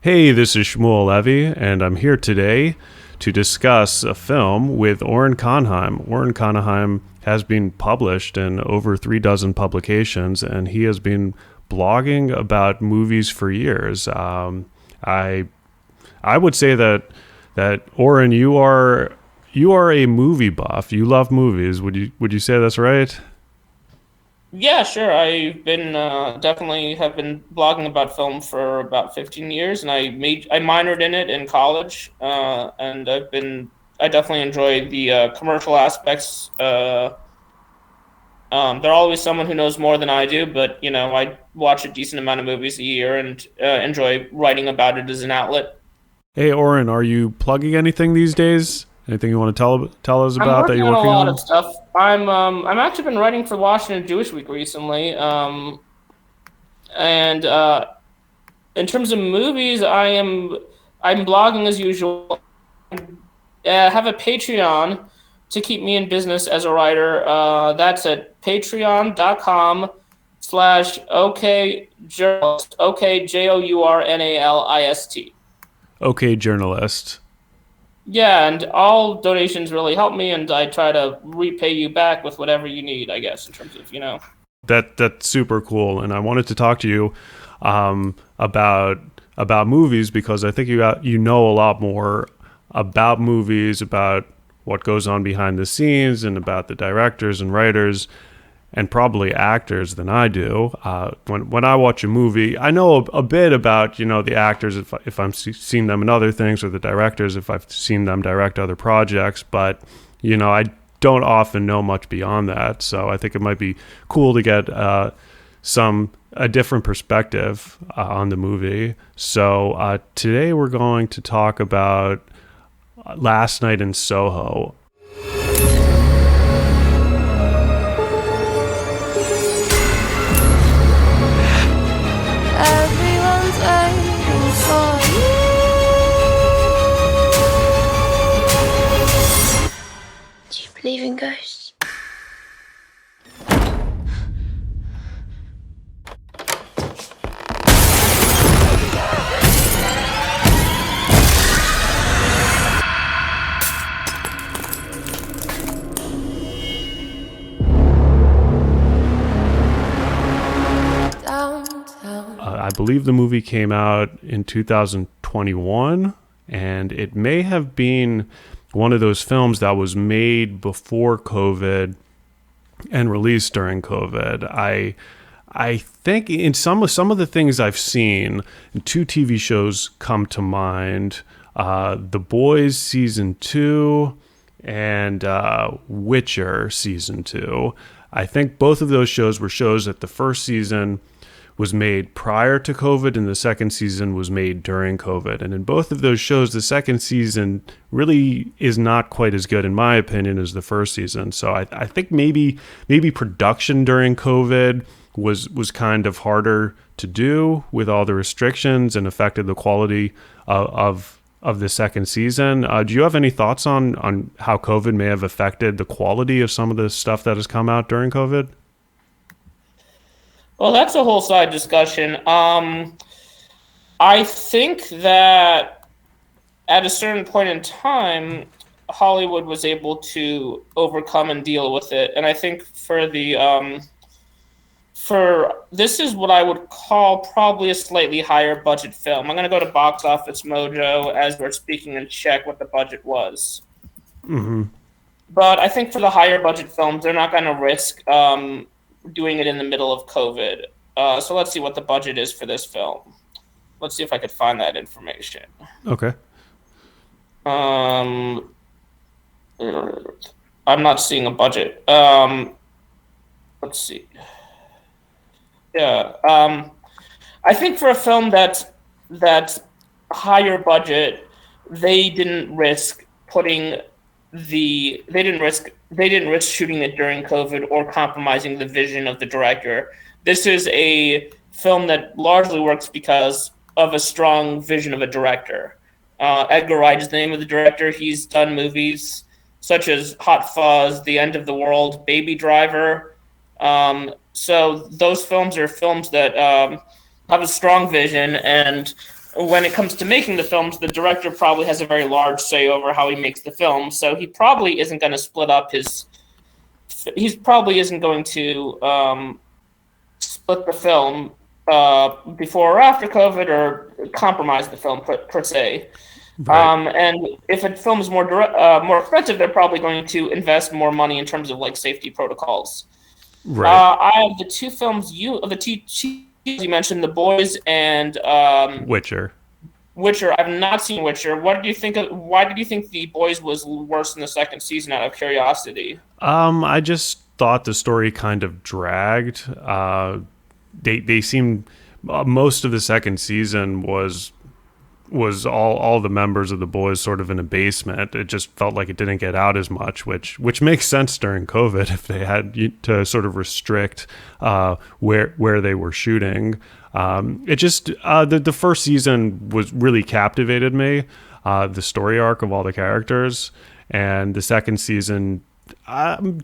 Hey, this is Shmuel Levy, and I'm here today to discuss a film with Orrin Conheim. Orrin Conheim has been published in over 3 dozen publications, and he has been blogging about movies for years. I would say that Orrin, you are a movie buff. You love movies. Would you say that's right? Yeah, sure. I've been definitely have been blogging about film for about 15 years, and I minored in it in college, and I definitely enjoy the commercial aspects. There are always someone who knows more than I do, but I watch a decent amount of movies a year and enjoy writing about it as an outlet. Hey, Orrin, are you plugging anything these days? Anything you want to tell us I'm about that working you're on a working lot of on? stuff. I'm actually been writing for Washington Jewish Week recently, and in terms of movies, I'm blogging as usual. Have a Patreon to keep me in business as a writer. That's at patreon.com/okjournalist. Okay, JOURNALIST. Okay, journalist. Yeah, and all donations really help me, and I try to repay you back with whatever you need, I guess, in terms of. That's super cool, and I wanted to talk to you about movies because I think you know a lot more about movies, about what goes on behind the scenes, and about the directors and writers and probably actors than I do. When I watch a movie, I know a bit about the actors if I've seen them in other things, or the directors if I've seen them direct other projects, but I don't often know much beyond that. So I think it might be cool to get a different perspective on the movie. So today we're going to talk about Last Night in Soho. Everyone's waiting for you. Do you believe in ghosts? Downtown. I believe the movie came out in 2021, and it may have been one of those films that was made before COVID and released during COVID. I think in some of the things I've seen, two TV shows come to mind: The Boys season 2 and Witcher season 2. I think both of those shows were shows that the first season was made prior to COVID and the second season was made during COVID. And in both of those shows, the second season really is not quite as good, in my opinion, as the first season. So I think maybe production during COVID was kind of harder to do with all the restrictions and affected the quality of the second season. Do you have any thoughts on how COVID may have affected the quality of some of the stuff that has come out during COVID? Well, that's a whole side discussion. I think that at a certain point in time, Hollywood was able to overcome and deal with it, and I think for this is what I would call probably a slightly higher budget film. I'm going to go to Box Office Mojo as we're speaking and check what the budget was. Mm-hmm. But I think for the higher budget films, they're not going to risk doing it in the middle of COVID. So let's see what the budget is for this film. Let's see if I could find that information. Okay. Um, I'm not seeing a budget. Let's see. Yeah. I think for a film that's higher budget, they didn't risk putting they didn't risk shooting it during COVID or compromising the vision of the director. This is a film that largely works because of a strong vision of a director. Edgar Wright is the name of the director. He's done movies such as Hot Fuzz, The End of the World, Baby Driver. So those films are films that have a strong vision and when it comes to making the films, the director probably has a very large say over how he makes the film. So he probably isn't going to split up his. He probably isn't going to split the film before or after COVID or compromise the film per se. Right. And if a film is more expensive, they're probably going to invest more money in terms of like safety protocols. Right. I have the two films you mentioned, The Boys and Witcher. Witcher. I've not seen Witcher. What did you think of? Why did you think The Boys was worse in the second season? Out of curiosity. I just thought the story kind of dragged. They seemed most of the second season was all the members of the boys sort of in a basement. It just felt like it didn't get out as much, which makes sense during COVID if they had to sort of restrict where they were shooting. It just the first season was really captivated me, the story arc of all the characters, and the second season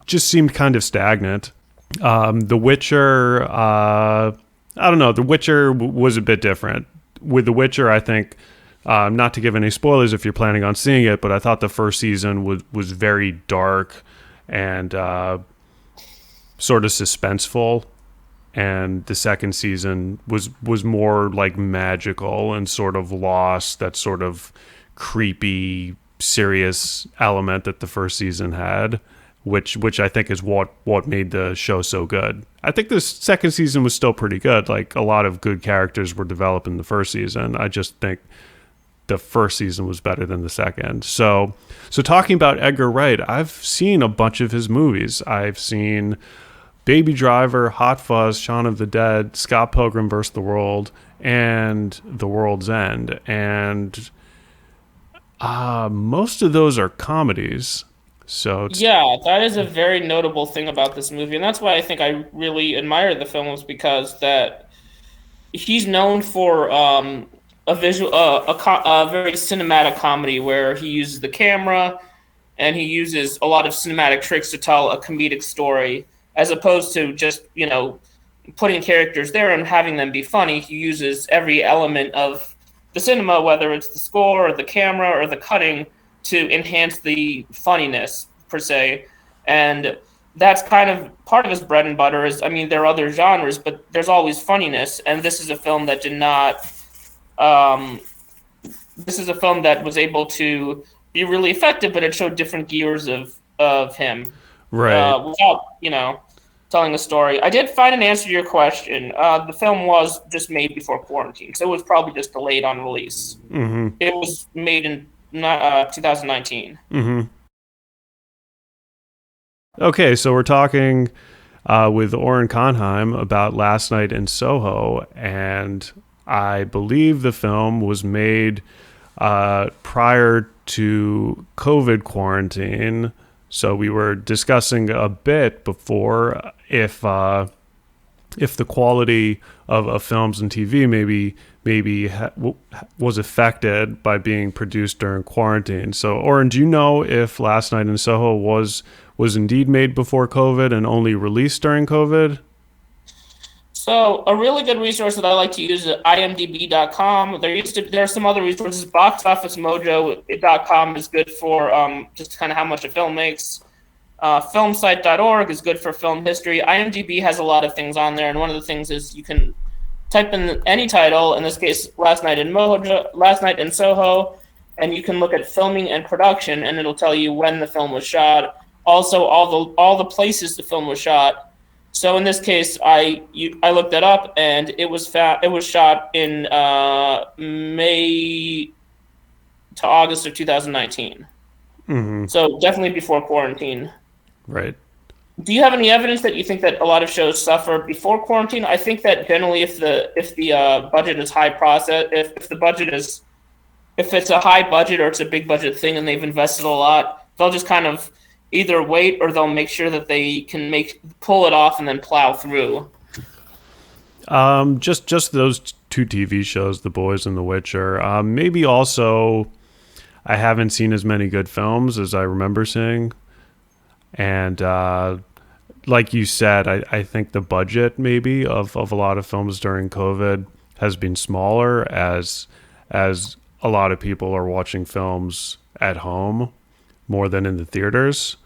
just seemed kind of stagnant. The Witcher, I don't know. The Witcher was a bit different. With The Witcher, I think, not to give any spoilers if you're planning on seeing it, but I thought the first season was very dark and sort of suspenseful, and the second season was more like magical and sort of lost that sort of creepy, serious element that the first season had, which I think is what made the show so good. I think the second season was still pretty good. Like, a lot of good characters were developed in the first season. I just think the first season was better than the second. So talking about Edgar Wright, I've seen a bunch of his movies. I've seen Baby Driver, Hot Fuzz, Shaun of the Dead, Scott Pilgrim vs. the World, and The World's End. And most of those are comedies. So Yeah, that is a very notable thing about this movie, and that's why I think I really admire the film, is because that he's known for a very cinematic comedy where he uses the camera and he uses a lot of cinematic tricks to tell a comedic story, as opposed to just putting characters there and having them be funny. He uses every element of the cinema, whether it's the score or the camera or the cutting, to enhance the funniness per se. And that's kind of part of his bread and butter. Is, I mean, there are other genres, but there's always funniness. And this is a film that did not. This is a film that was able to be really effective, but it showed different gears of him, right. without telling a story. I did find an answer to your question. The film was just made before quarantine, so it was probably just delayed on release. Mm-hmm. It was made in 2019. Mm-hmm. Okay, so we're talking with Orrin Conheim about Last Night in Soho, and I believe the film was made prior to COVID quarantine. So we were discussing a bit before if the quality of films and TV maybe was affected by being produced during quarantine. So, Orrin, do you know if Last Night in Soho was indeed made before COVID and only released during COVID? So a really good resource that I like to use is imdb.com. There are some other resources. Boxofficemojo.com is good for just kind of how much a film makes. Filmsite.org is good for film history. IMDb has a lot of things on there, and one of the things is you can type in any title, in this case, Last Night in Soho, and you can look at filming and production, and it'll tell you when the film was shot. Also, all the places the film was shot. So in this case, I looked that up, and it was shot in May to August of 2019. Mm-hmm. So definitely before quarantine. Right. Do you have any evidence that you think that a lot of shows suffer before quarantine? I think that generally, if the budget is high if it's a high budget or it's a big budget thing and they've invested a lot, they'll just kind of either wait or they'll make sure that they can pull it off and then plow through. Just those two TV shows, The Boys and The Witcher. Maybe also, I haven't seen as many good films as I remember seeing. And like you said, I think the budget maybe of a lot of films during COVID has been smaller as as a lot of people are watching films at home more than in the theaters.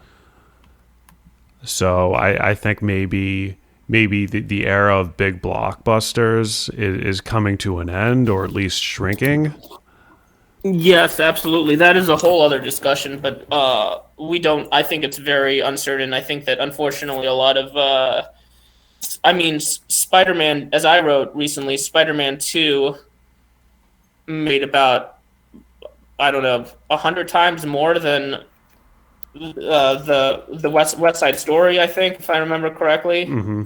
So I think maybe the era of big blockbusters is coming to an end, or at least shrinking. Yes, absolutely. That is a whole other discussion, but we don't. I think it's very uncertain. I think that unfortunately, a lot of, Spider-Man, as I wrote recently, Spider-Man 2 made about, I don't know, 100 times more than the West Side Story. I think, if I remember correctly. Hmm.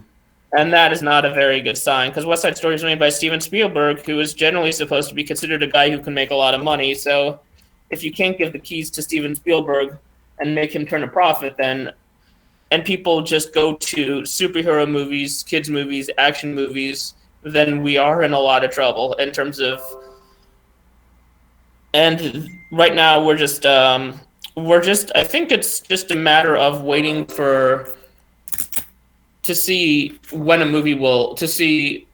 And that is not a very good sign because West Side Story is made by Steven Spielberg, who is generally supposed to be considered a guy who can make a lot of money. So if you can't give the keys to Steven Spielberg and make him turn a profit, and people just go to superhero movies, kids movies, action movies, then we are in a lot of trouble in terms of. And right now I think it's just a matter of waiting to see when a movie will to see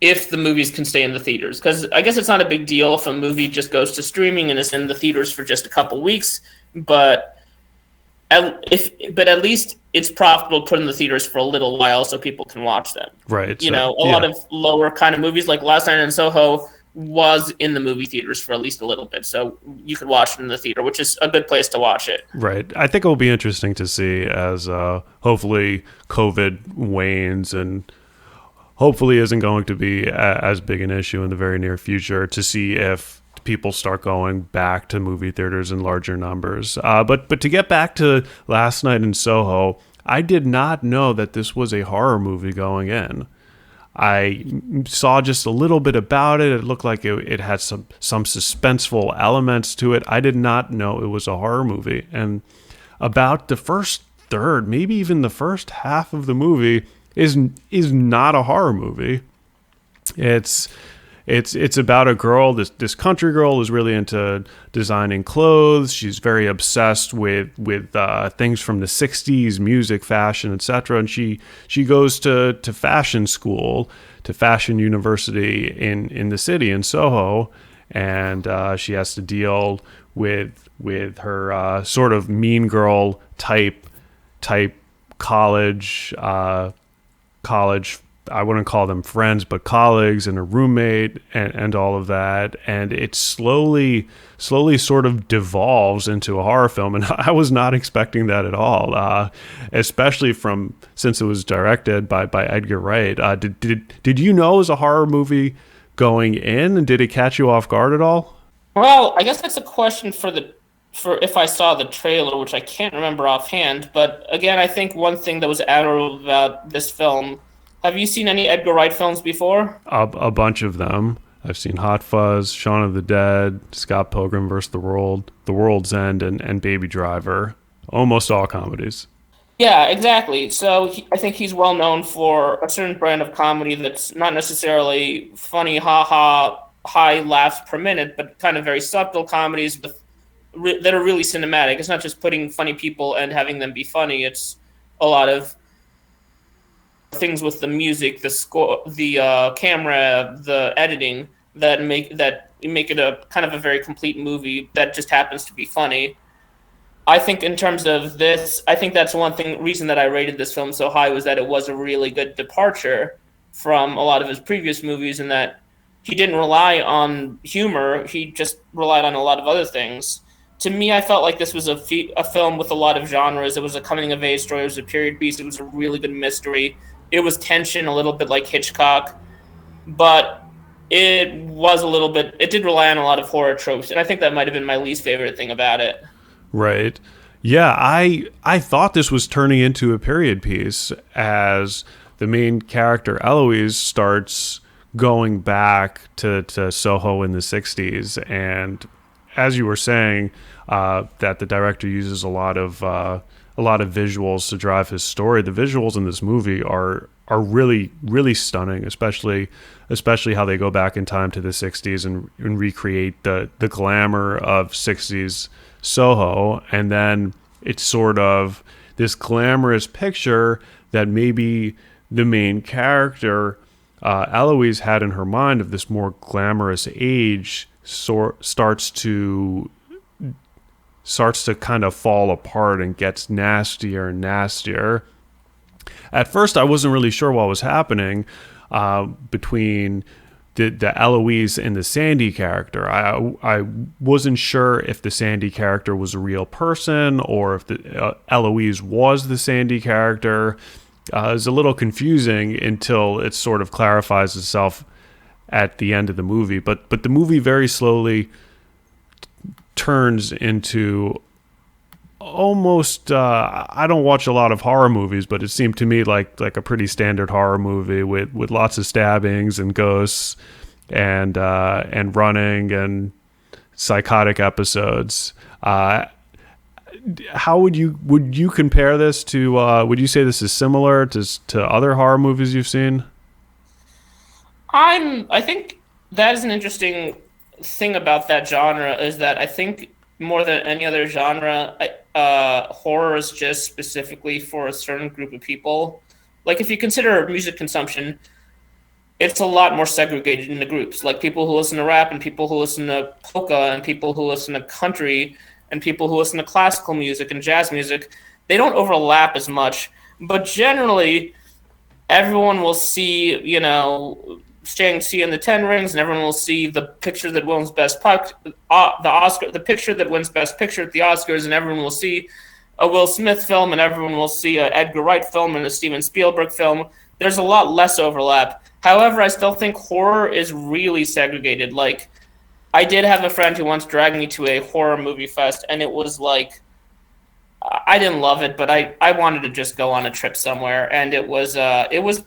if the movies can stay in the theaters, because I guess it's not a big deal if a movie just goes to streaming and is in the theaters for just a couple weeks, but at least it's profitable to put in the theaters for a little while so people can watch them. Right. A lot of lower kind of movies like Last Night in Soho was in the movie theaters for at least a little bit, so you could watch it in the theater, which is a good place to watch it. Right. I think it will be interesting to see as hopefully COVID wanes and hopefully isn't going to be as big an issue in the very near future, to see if people start going back to movie theaters in larger numbers. But to get back to Last Night in Soho, I did not know that this was a horror movie going in. I saw just a little bit about it. It looked like it had some suspenseful elements to it. I did not know it was a horror movie. And about the first third, maybe even the first half of the movie is not a horror movie. It's about a girl, this country girl is really into designing clothes. She's very obsessed with things from the 60s, music, fashion, etc. And she goes to fashion school, to fashion university in the city, in Soho, and she has to deal with her sort of mean girl type college I wouldn't call them friends, but colleagues, and a roommate, and all of that. And it slowly sort of devolves into a horror film. And I was not expecting that at all, especially since it was directed by Edgar Wright. Did you know it was a horror movie going in? And did it catch you off guard at all? Well, I guess that's a question for if I saw the trailer, which I can't remember offhand. But again, I think one thing that was admirable about this film. Have you seen any Edgar Wright films before? A bunch of them. I've seen Hot Fuzz, Shaun of the Dead, Scott Pilgrim vs. the World, The World's End, and Baby Driver. Almost all comedies. Yeah, exactly. So I think he's well known for a certain brand of comedy that's not necessarily funny, ha-ha, high laughs per minute, but kind of very subtle comedies that are really cinematic. It's not just putting funny people and having them be funny. It's a lot of things with the music, the score, the camera, the editing that make it a kind of a very complete movie that just happens to be funny. I think in terms of this, I think that's one reason that I rated this film so high, was that it was a really good departure from a lot of his previous movies, and that he didn't rely on humor. He just relied on a lot of other things. To me, I felt like this was a film with a lot of genres. It was a coming-of-age story. It was a period piece. It was a really good mystery. It was tension, a little bit like Hitchcock, but it did rely on a lot of horror tropes, and I think that might have been my least favorite thing about it. Right. Yeah, I thought this was turning into a period piece as the main character, Eloise, starts going back to Soho in the 60s. And as you were saying, that the director uses a lot of visuals to drive his story. The visuals in this movie are really, really stunning, especially how they go back in time to the 60s and recreate the glamour of 60s Soho. And then it's sort of this glamorous picture that maybe the main character Eloise had in her mind of this more glamorous age starts to kind of fall apart and gets nastier and nastier. At first, I wasn't really sure what was happening between the Eloise and the Sandy character. I wasn't sure if the Sandy character was a real person or if the Eloise was the Sandy character. It was a little confusing until it sort of clarifies itself at the end of the movie. But the movie very slowly turns into almost I don't watch a lot of horror movies, but it seemed to me like a pretty standard horror movie with lots of stabbings and ghosts and running and psychotic episodes. How would you compare this to would you say this is similar to other horror movies you've seen? I think that is an interesting thing about that genre, is that I think more than any other genre, horror is just specifically for a certain group of people. Like, if you consider music consumption, it's a lot more segregated into groups. Like, people who listen to rap and people who listen to polka and people who listen to country and people who listen to classical music and jazz music, they don't overlap as much. But generally, everyone will see, Shang-Chi and the Ten Rings, and everyone will see the picture that wins the picture that wins Best Picture at the Oscars, and everyone will see a Will Smith film, and everyone will see a Edgar Wright film and a Steven Spielberg film. There's a lot less overlap. However, I still think horror is really segregated. Like, I did have a friend who once dragged me to a horror movie fest, and it was like, I didn't love it, but I wanted to just go on a trip somewhere, and it was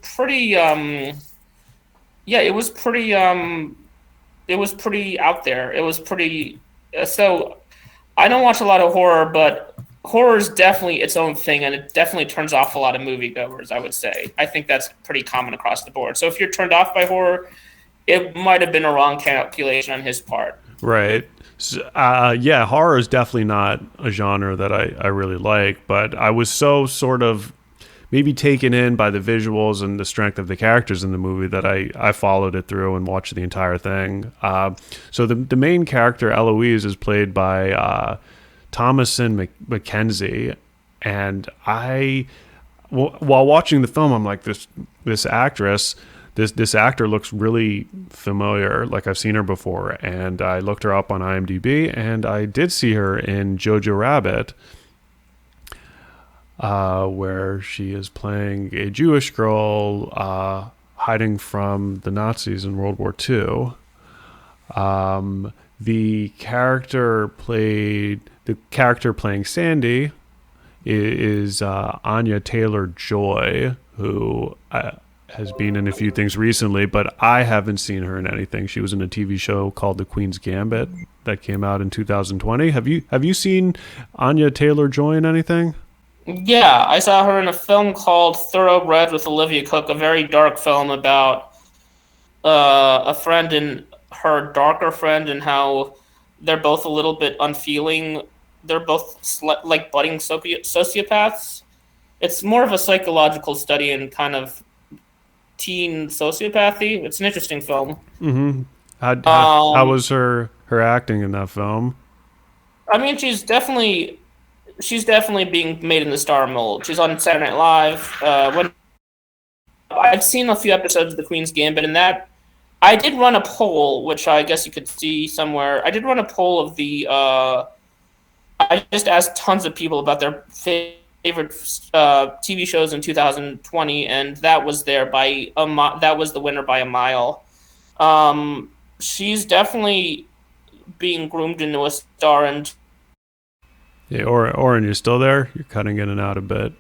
pretty it was pretty out there. It was pretty so I don't watch a lot of horror, but horror is definitely its own thing, and it definitely turns off a lot of moviegoers, I would say. I think that's pretty common across the board. So if you're turned off by horror, it might have been a wrong calculation on his part. Right. So, horror is definitely not a genre that I really like, but I was so sort of maybe taken in by the visuals and the strength of the characters in the movie that I followed it through and watched the entire thing. So the main character, Eloise, is played by Thomasin McKenzie, and while watching the film, I'm like, this actress, this actor looks really familiar, like I've seen her before, and I looked her up on IMDb, and I did see her in Jojo Rabbit, where she is playing a Jewish girl hiding from the Nazis in World War II. The character playing Sandy is Anya Taylor-Joy, who has been in a few things recently, but I haven't seen her in anything. She was in a TV show called The Queen's Gambit that came out in 2020. Have you seen Anya Taylor-Joy in anything? Yeah, I saw her in a film called Thoroughbred with Olivia Cooke, a very dark film about a friend and her darker friend and how they're both a little bit unfeeling. They're both like budding sociopaths. It's more of a psychological study in kind of teen sociopathy. It's an interesting film. Mm-hmm. How was her acting in that film? I mean, she's definitely being made in the star mold. She's on Saturday Night Live. When I've seen a few episodes of The Queen's Gambit, and that I did run a poll, which I guess you could see somewhere. I did run a poll of the. I just asked tons of people about their favorite TV shows in 2020, and that was there by that was the winner by a mile. She's definitely being groomed into a star, and yeah, Orrin, you're still there? You're cutting in and out a bit.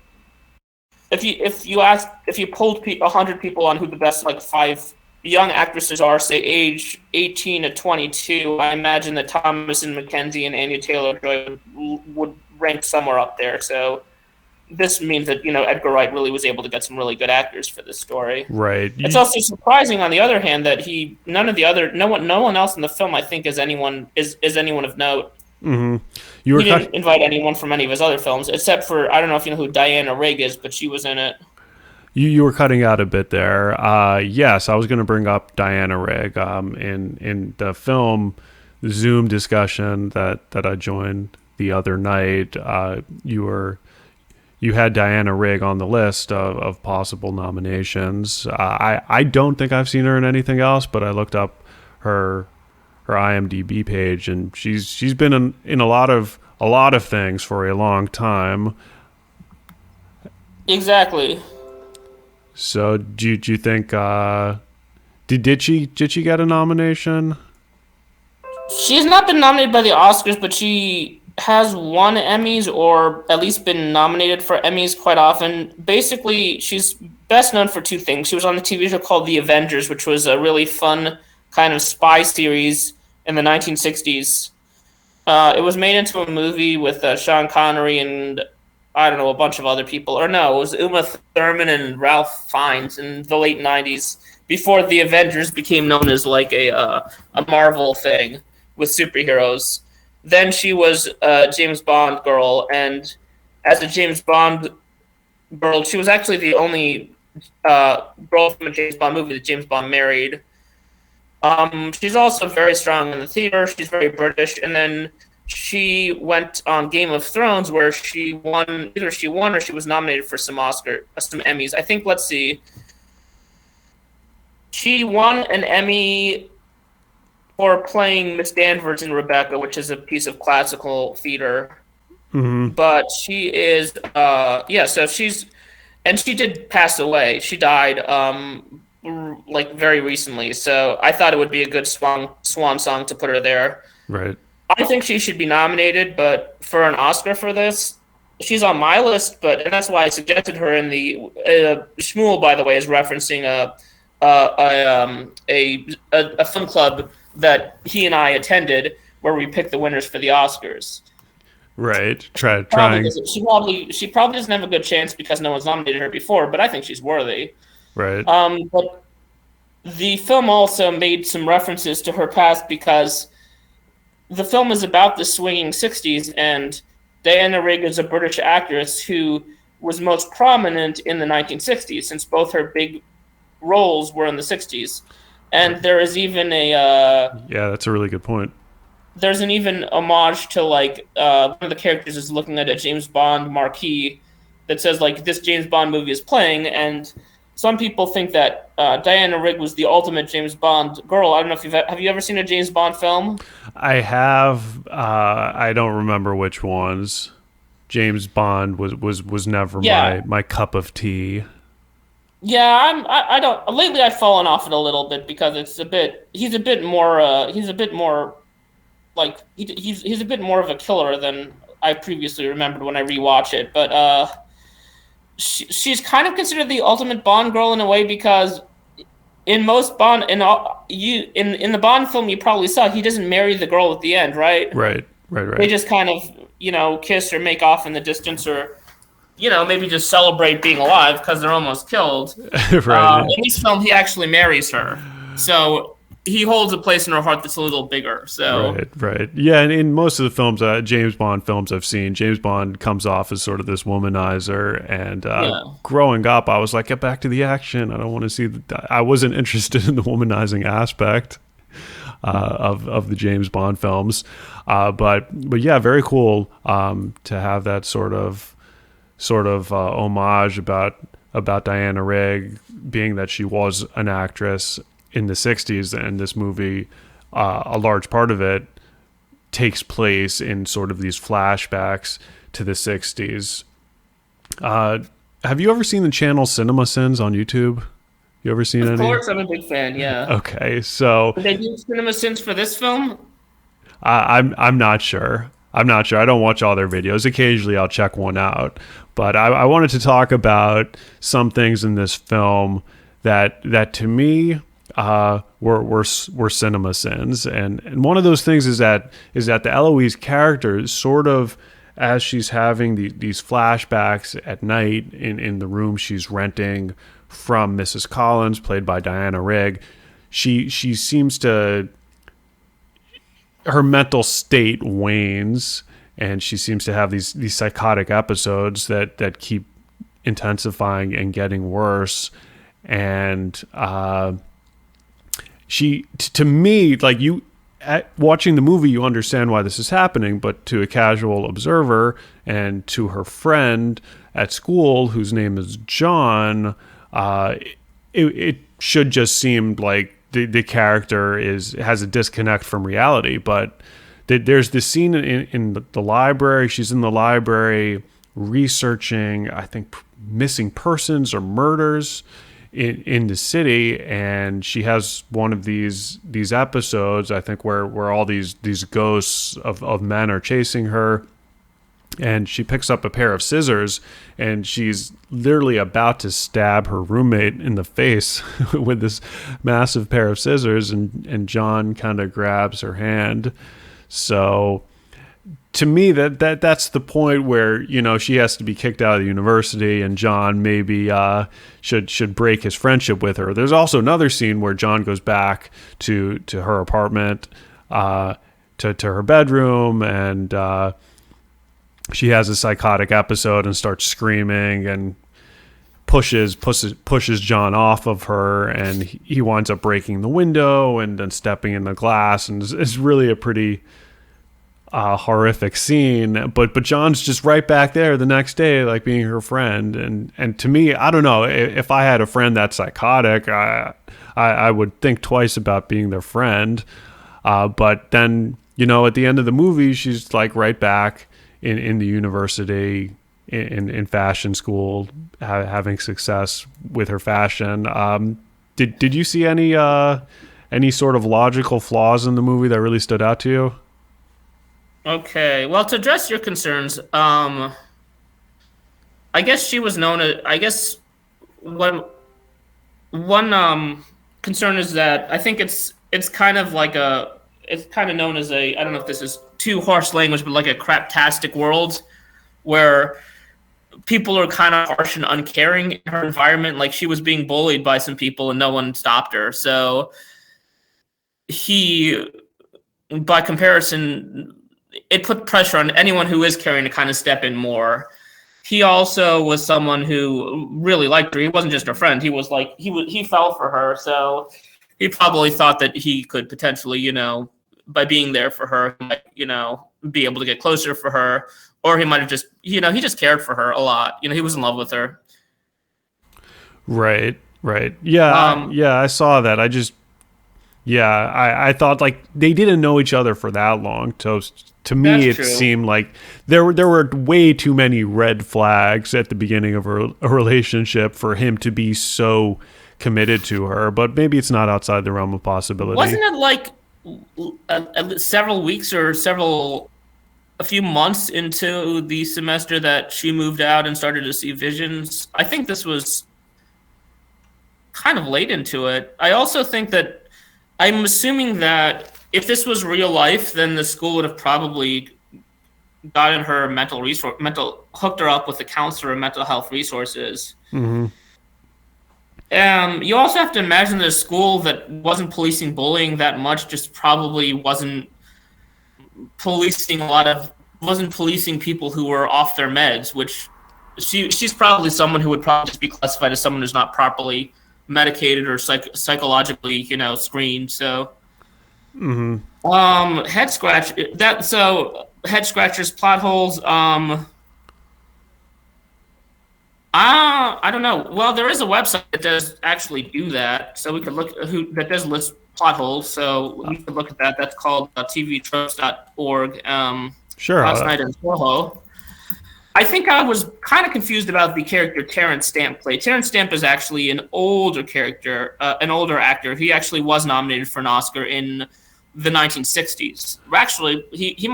If you polled 100 people on who the best 5 young actresses are, say age 18 to 22, I imagine that Thomasin McKenzie and Anya Taylor-Joy would rank somewhere up there. So this means that Edgar Wright really was able to get some really good actors for this story. Right. It's also surprising, on the other hand, that no one else in the film, I think, is anyone of note. Mm-hmm. He didn't invite anyone from any of his other films, except for, I don't know if you know who Diana Rigg is, but she was in it. You were cutting out a bit there. Yes, I was going to bring up Diana Rigg. In the film Zoom discussion that I joined the other night, you had Diana Rigg on the list of possible nominations. I don't think I've seen her in anything else, but I looked up her IMDb page, and she's been in a lot of things for a long time. Exactly. So do you think did she get a nomination? She's not been nominated by the Oscars, but she has won Emmys or at least been nominated for Emmys quite often. Basically, she's best known for two things. She was on the TV show called The Avengers, which was a really fun kind of spy series in the 1960s. It was made into a movie with Sean Connery and I don't know, a bunch of other people. Or no, it was Uma Thurman and Ralph Fiennes in the late 90s before the Avengers became known as like a Marvel thing with superheroes. Then she was a James Bond girl, and as a James Bond girl, she was actually the only girl from a James Bond movie that James Bond married. She's also very strong in the theater. She's very British, and then she went on Game of Thrones, where she won. Either she won or she was nominated for some Emmys. I think. Let's see. She won an Emmy for playing Miss Danvers in Rebecca, which is a piece of classical theater. Mm-hmm. But she is, So she did pass away. She died, like very recently. So I thought it would be a good swan song to put her there. Right. I think she should be nominated, but for an Oscar for this, she's on my list. And that's why I suggested her in the Shmuel. By the way, is referencing a film club that he and I attended, where we picked the winners for the Oscars. Right. Trying. She probably doesn't have a good chance because no one's nominated her before, but I think she's worthy. Right. But the film also made some references to her past because the film is about the swinging 60s, and Diana Rigg is a British actress who was most prominent in the 1960s, since both her big roles were in the 60s. And there is even that's a really good point. There's an even homage to one of the characters is looking at a James Bond marquee that says like this James Bond movie is playing, and some people think that Diana Rigg was the ultimate James Bond girl. I don't know if have you ever seen a James Bond film? I have. I don't remember which ones. James Bond was never my cup of tea. Yeah, I don't. Lately, I've fallen off it a little bit because he's a bit more like he's a bit more of a killer than I previously remembered when I rewatch it. But she's kind of considered the ultimate Bond girl in a way, because in most Bond in the Bond film you probably saw, he doesn't marry the girl at the end, right? Right. They just kind of kiss or make off in the distance, or maybe just celebrate being alive because they're almost killed. Right. In this film, he actually marries her, so he holds a place in her heart that's a little bigger. So right. Yeah, and in most of the films, James Bond films I've seen, James Bond comes off as sort of this womanizer. And growing up, I was like, get back to the action. I don't want to see. I wasn't interested in the womanizing aspect of the James Bond films. But yeah, very cool to have that sort of homage about Diana Rigg, being that she was an actress in the 60s, and this movie, a large part of it takes place in sort of these flashbacks to the 60s. Have you ever seen the channel Cinema Sins on YouTube? You ever seen any? Of course, I'm a big fan, yeah. Okay, so did they do Cinema Sins for this film? I'm not sure. I don't watch all their videos. Occasionally I'll check one out. But I wanted to talk about some things in this film that to me were cinema sins. And one of those things is that the Eloise character is sort of, as she's having these flashbacks at night in the room she's renting from Mrs. Collins, played by Diana Rigg, she seems to, her mental state wanes, and she seems to have these psychotic episodes that keep intensifying and getting worse. And to me, like, watching the movie, you understand why this is happening, but to a casual observer and to her friend at school, whose name is John, it should just seem like the character has a disconnect from reality. But there's this scene in the library. She's in the library researching, I think, missing persons or murders in the city, and she has one of these episodes, I think, where all these ghosts of men are chasing her, and she picks up a pair of scissors, and she's literally about to stab her roommate in the face with this massive pair of scissors, and John kind of grabs her hand. So to me, that's the point where, you know, she has to be kicked out of the university, and John maybe should break his friendship with her. There's also another scene where John goes back to her apartment, to her bedroom, and she has a psychotic episode and starts screaming and pushes John off of her, and he winds up breaking the window and then stepping in the glass, and it's really a pretty horrific scene. But John's just right back there the next day, like being her friend. And to me, I don't know, if I had a friend that's psychotic, I would think twice about being their friend. But then, you know, at the end of the movie, she's like right back in the university, in fashion school, having success with her fashion. Did you see any sort of logical flaws in the movie that really stood out to you? Okay, well, to address your concerns, I guess she was known as, I guess one concern is that I think it's kind of like it's kind of known as I don't know if this is too harsh language, but like a craptastic world where people are kind of harsh and uncaring in her environment. Like, she was being bullied by some people and no one stopped her. So by comparison, it put pressure on anyone who is caring to kind of step in more. He also was someone who really liked her. He wasn't just her friend. He was like, he fell for her. So he probably thought that he could potentially, you know, by being there for her, you know, be able to get closer for her. Or he might have just, you know, he just cared for her a lot. You know, he was in love with her. Right. Yeah. I saw that. I thought, like, they didn't know each other for that long. So to me, it seemed like there were way too many red flags at the beginning of a relationship for him to be so committed to her. But maybe it's not outside the realm of possibility. Wasn't it like several weeks or a few months into the semester that she moved out and started to see visions? I think this was kind of late into it. I also think that I'm assuming that if this was real life, then the school would have probably gotten her hooked her up with a counselor and mental health resources. Mm-hmm. You also have to imagine that a school that wasn't policing bullying that much just probably wasn't policing people who were off their meds, which she's probably someone who would probably just be classified as someone who's not properly medicated or psychologically, you know, screened. So head scratchers, plot holes. I don't know. Well, there is a website that does actually do that, so we could look that does list plot holes. So we could look at that. That's called tvtropes.org. Sure. Last night in Soho. I think I was kind of confused about the character Terrence Stamp played. Terrence Stamp is actually an older character, an older actor. He actually was nominated for an Oscar in the 1960s. Actually, he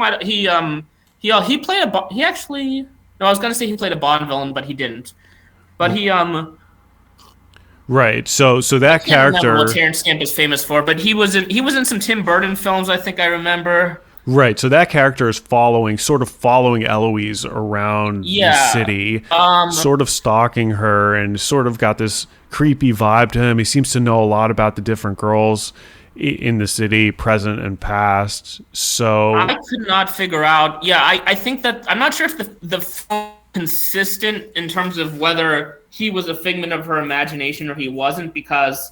played a Bond villain, but he didn't. But he right. So that character, what Terrence Stamp is famous for, but he was in some Tim Burton films, I think I remember. Right, so that character is sort of following Eloise around the city, sort of stalking her, and sort of got this creepy vibe to him. He seems to know a lot about the different girls in the city, present and past. So I could not figure out. Yeah, I think that I'm not sure if the film consistent in terms of whether he was a figment of her imagination or he wasn't, because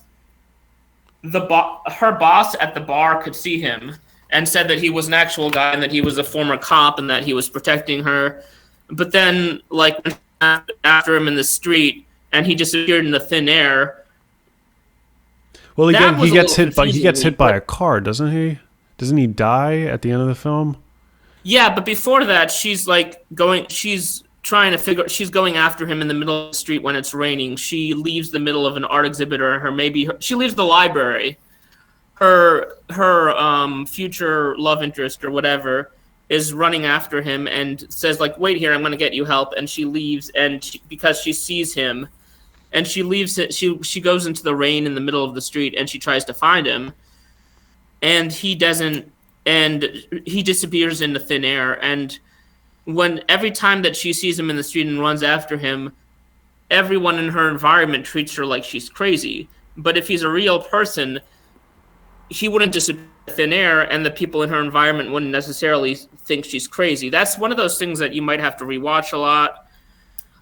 her boss at the bar could see him and said that he was an actual guy and that he was a former cop and that he was protecting her. But then, like, after him in the street and he disappeared in the thin air. Well, again, he gets hit by a car, doesn't he? Doesn't he die at the end of the film? Yeah, but before that, she's going after him in the middle of the street when it's raining. She leaves the middle of an art exhibit, or she leaves the library. Her future love interest or whatever is running after him and says, like, wait here, I'm going to get you help. And she leaves, because she sees him, and she leaves it. She goes into the rain in the middle of the street and she tries to find him, and he doesn't, and he disappears into thin air. And every time that she sees him in the street and runs after him, everyone in her environment treats her like she's crazy. But if he's a real person, he wouldn't disappear in thin air, and the people in her environment wouldn't necessarily think she's crazy. That's one of those things that you might have to rewatch a lot.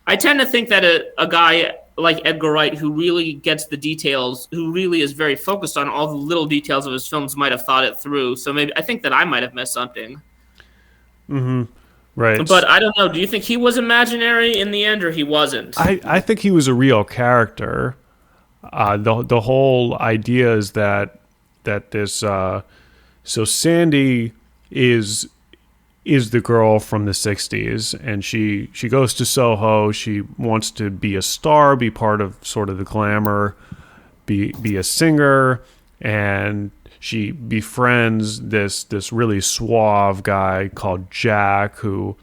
I tend to think that a guy like Edgar Wright, who really gets the details, who really is very focused on all the little details of his films, might have thought it through. So maybe I think that I might have missed something. Mm-hmm. Right. But I don't know. Do you think he was imaginary in the end, or he wasn't? I think he was a real character. The whole idea is that this so Sandy is the girl from the 60s, and she goes to Soho. She wants to be a star, be part of sort of the glamour, be a singer, and she befriends this really suave guy called Jack, who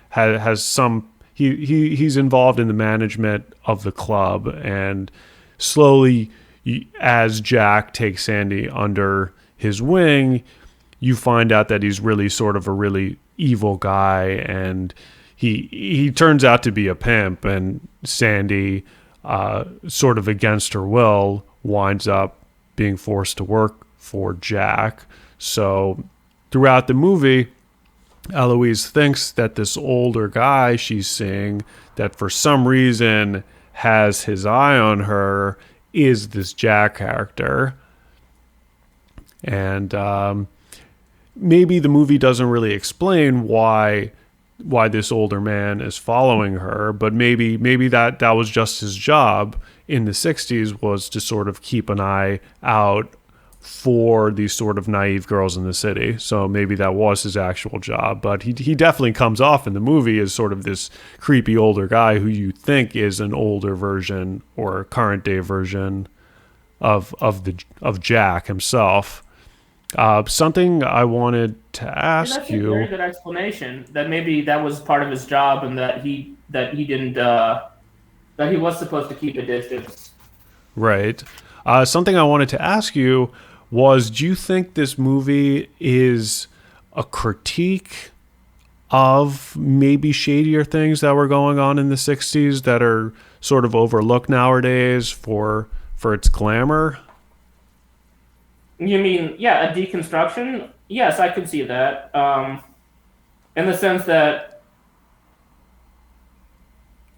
has some he's involved in the management of the club, and slowly, as Jack takes Sandy under his wing, you find out that he's really sort of a really evil guy, and he turns out to be a pimp, and Sandy, sort of against her will, winds up being forced to work for Jack. So throughout the movie, Eloise thinks that this older guy she's seeing, that for some reason has his eye on her, is this Jack character. And maybe the movie doesn't really explain why this older man is following her, but maybe that was just his job in the 60s, was to sort of keep an eye out for these sort of naive girls in the city. So maybe that was his actual job, but he definitely comes off in the movie as sort of this creepy older guy who you think is an older version or a current day version of Jack himself. Something I wanted to ask that's you. A very good explanation. That maybe that was part of his job, and that he didn't that he was supposed to keep a distance. Right. Something I wanted to ask you was, do you think this movie is a critique of maybe shadier things that were going on in the 60s that are sort of overlooked nowadays for its glamour? You mean, yeah, a deconstruction? Yes, I could see that. In the sense that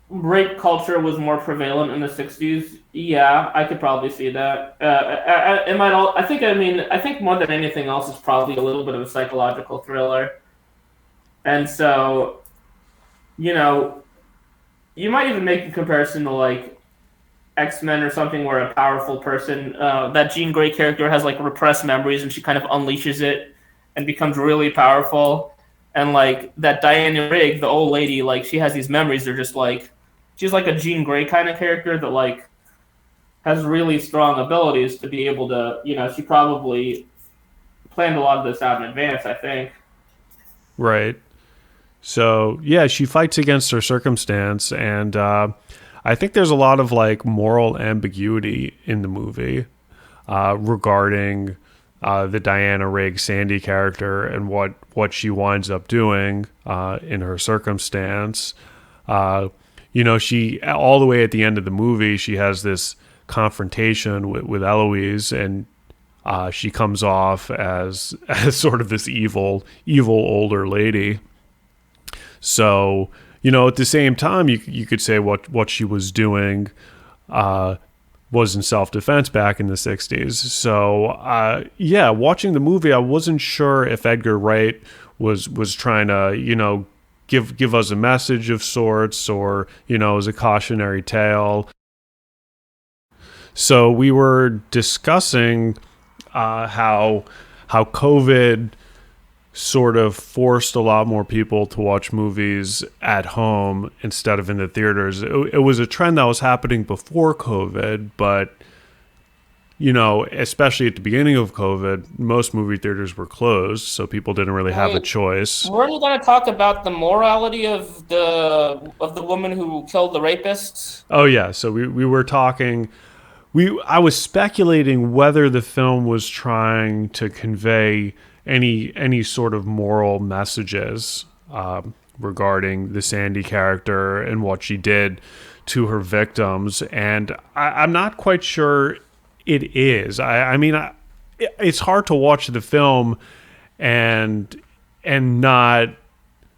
rape culture was more prevalent in the 60s. Yeah, I could probably see that. I think more than anything else, it's probably a little bit of a psychological thriller. And so, you might even make a comparison to, like, X-Men or something, where a powerful person, that Jean Grey character has, like, repressed memories, and she kind of unleashes it and becomes really powerful. And, like, that Diana Rigg, the old lady, like, she has these memories. They're just, like, she's like a Jean Grey kind of character that, like, has really strong abilities to be able to, she probably planned a lot of this out in advance, I think. Right. So, yeah, she fights against her circumstance, and I think there's a lot of, like, moral ambiguity in the movie regarding the Diana Rigg Sandy character and what she winds up doing in her circumstance. She, all the way at the end of the movie, she has this confrontation with Eloise, and she comes off as sort of this evil older lady. So, at the same time, you could say what she was doing was in self-defense back in the 60s. So yeah, watching the movie, I wasn't sure if Edgar Wright was trying to give us a message of sorts, or as a cautionary tale. So we were discussing how COVID sort of forced a lot more people to watch movies at home instead of in the theaters. It was a trend that was happening before COVID, but especially at the beginning of COVID, most movie theaters were closed, so people didn't really have a choice. We're going to talk about the morality of the woman who killed the rapists. Oh yeah, so we were talking. I was speculating whether the film was trying to convey any sort of moral messages regarding the Sandy character and what she did to her victims, and I'm not quite sure it is. I mean, it's hard to watch the film and not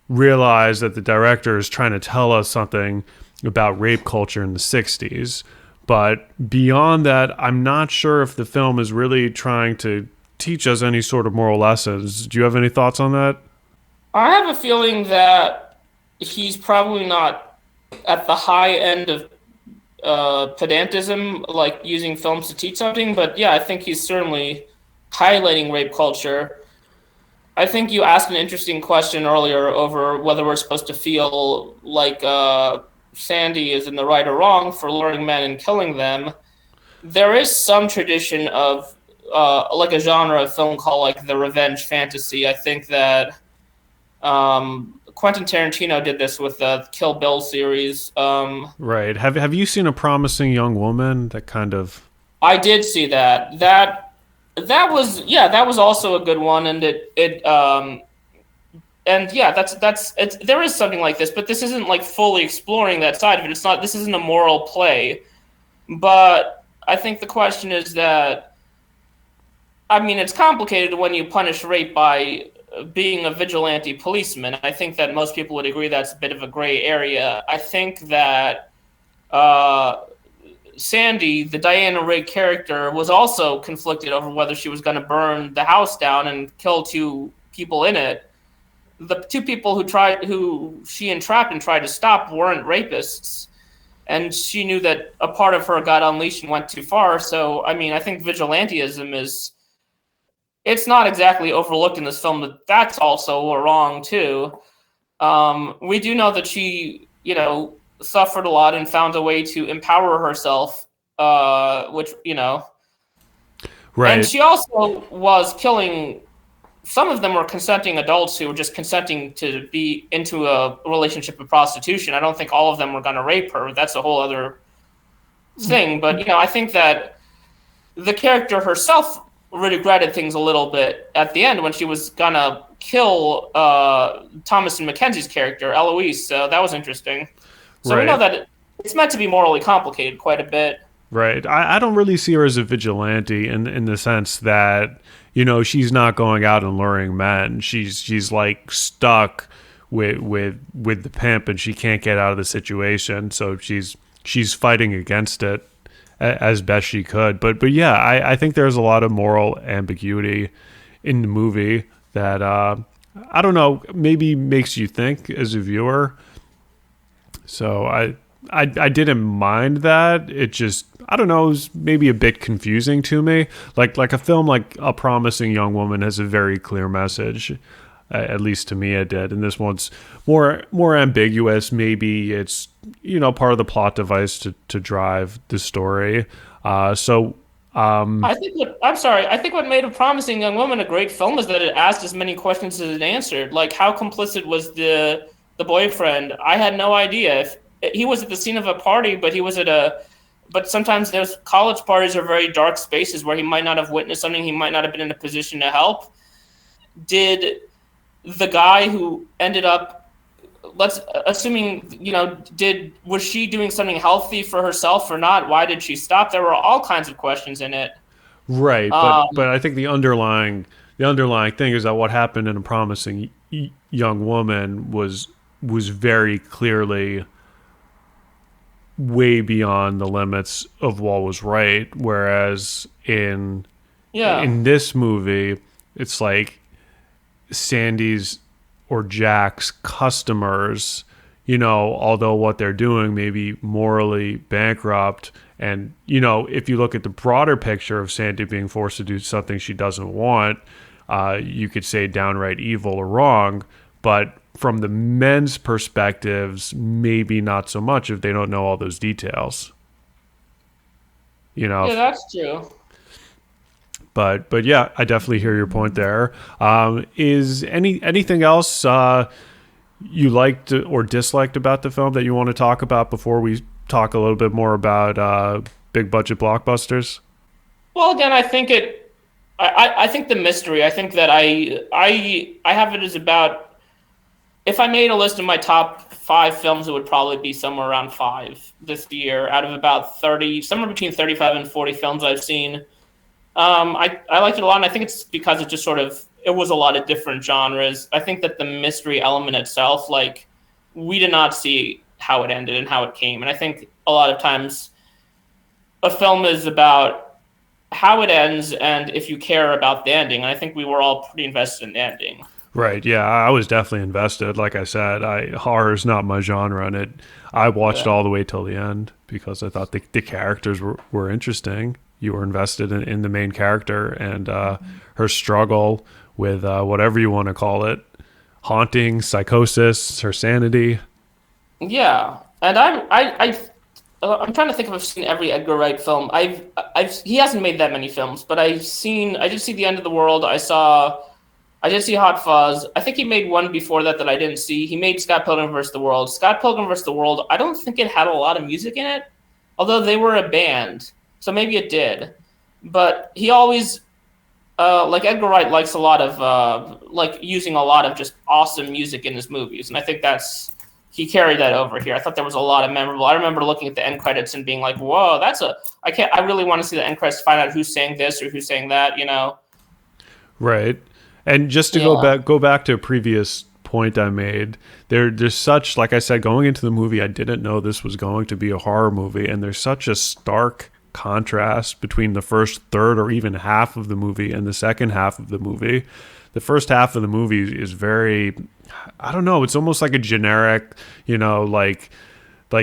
realize that the director is trying to tell us something about rape culture in the 60s. But beyond that, I'm not sure if the film is really trying to teach us any sort of moral lessons. Do you have any thoughts on that? I have a feeling that he's probably not at the high end of pedantism, like using films to teach something. But yeah, I think he's certainly highlighting rape culture. I think you asked an interesting question earlier over whether we're supposed to feel like Sandy is in the right or wrong for luring men and killing them. There is some tradition of like a genre of film called like the revenge fantasy. I think that Quentin Tarantino did this with the Kill Bill series. Right. Have you seen A Promising Young Woman? That kind of. I did see that. That was also a good one, and there is something like this, but this isn't like fully exploring that side of it. This isn't a moral play, but I think the question is that, I mean, it's complicated when you punish rape by being a vigilante policeman. I think that most people would agree that's a bit of a gray area. I think that Sandy, the Diana Rigg character, was also conflicted over whether she was going to burn the house down and kill two people in it. The two people who she entrapped and tried to stop weren't rapists, and she knew that a part of her got unleashed and went too far. So, I mean, I think vigilantism it's not exactly overlooked in this film, but that's also wrong too. We do know that she, suffered a lot and found a way to empower herself, which, Right. And she also was killing. Some of them were consenting adults who were just consenting to be into a relationship of prostitution. I don't think all of them were going to rape her. That's a whole other thing. But, I think that the character herself regretted things a little bit at the end when she was going to kill Thomas and Mackenzie's character, Eloise. So that was interesting. So Right. we know that it's meant to be morally complicated quite a bit. Right. I don't really see her as a vigilante in the sense that, she's not going out and luring men. She's like stuck with the pimp, and she can't get out of the situation. So she's fighting against it as best she could. But yeah, I think there's a lot of moral ambiguity in the movie that I don't know, maybe makes you think as a viewer. So I didn't mind that. It just, I don't know, it was maybe a bit confusing to me. Like a film like A Promising Young Woman has a very clear message, at least to me it did. And this one's more ambiguous. Maybe it's, part of the plot device to drive the story. I think what made A Promising Young Woman a great film is that it asked as many questions as it answered. Like, how complicit was the boyfriend? I had no idea. If he was at the scene of a party, but sometimes those college parties are very dark spaces where he might not have witnessed something, he might not have been in a position to help. Did the guy who ended up, was she doing something healthy for herself or not? Why did she stop? There were all kinds of questions in it. Right, but I think the underlying thing is that what happened in A Promising Young Woman was was very clearly way beyond the limits of what was right, whereas Yeah. in this movie it's like Sandy's or Jack's customers, although what they're doing may be morally bankrupt. And, if you look at the broader picture of Sandy being forced to do something she doesn't want, you could say downright evil or wrong. But from the men's perspectives, maybe not so much if they don't know all those details. Yeah, that's true. But yeah, I definitely hear your point there. Is anything else you liked or disliked about the film that you want to talk about before we talk a little bit more about big budget blockbusters? Well, again, I think I think the mystery. I think that I have it as about. If I made a list of my top 5 films, it would probably be somewhere around 5 this year, out of about 30, somewhere between 35 and 40 films I've seen. I liked it a lot, and I think it's because it just it was a lot of different genres. I think that the mystery element itself, like, we did not see how it ended and how it came. And I think a lot of times a film is about how it ends and if you care about the ending. And I think we were all pretty invested in the ending. Right. Yeah, I was definitely invested. Like I said, horror is not my genre, and I watched all the way till the end because I thought the characters were interesting. You were invested in the main character and her struggle with whatever you want to call it, haunting, psychosis, her sanity. Yeah, and I'm trying to think if I've seen every Edgar Wright film. He hasn't made that many films, but I did see The End of the World. I did see Hot Fuzz. I think he made one before that I didn't see. He made Scott Pilgrim vs. the World. Scott Pilgrim vs. the World, I don't think it had a lot of music in it, although they were a band, so maybe it did. But he always, like Edgar Wright likes a lot of, like using a lot of just awesome music in his movies, and I think he carried that over here. I thought there was a lot of memorable. I remember looking at the end credits and being like, "Whoa, I really want to see the end credits to find out who's saying this or who's saying that," Right. And just to go back to a previous point I made, there's such, like I said, going into the movie, I didn't know this was going to be a horror movie, and there's such a stark contrast between the first third or even half of the movie and the second half of the movie. The first half of the movie is very, I don't know, it's almost like a generic, like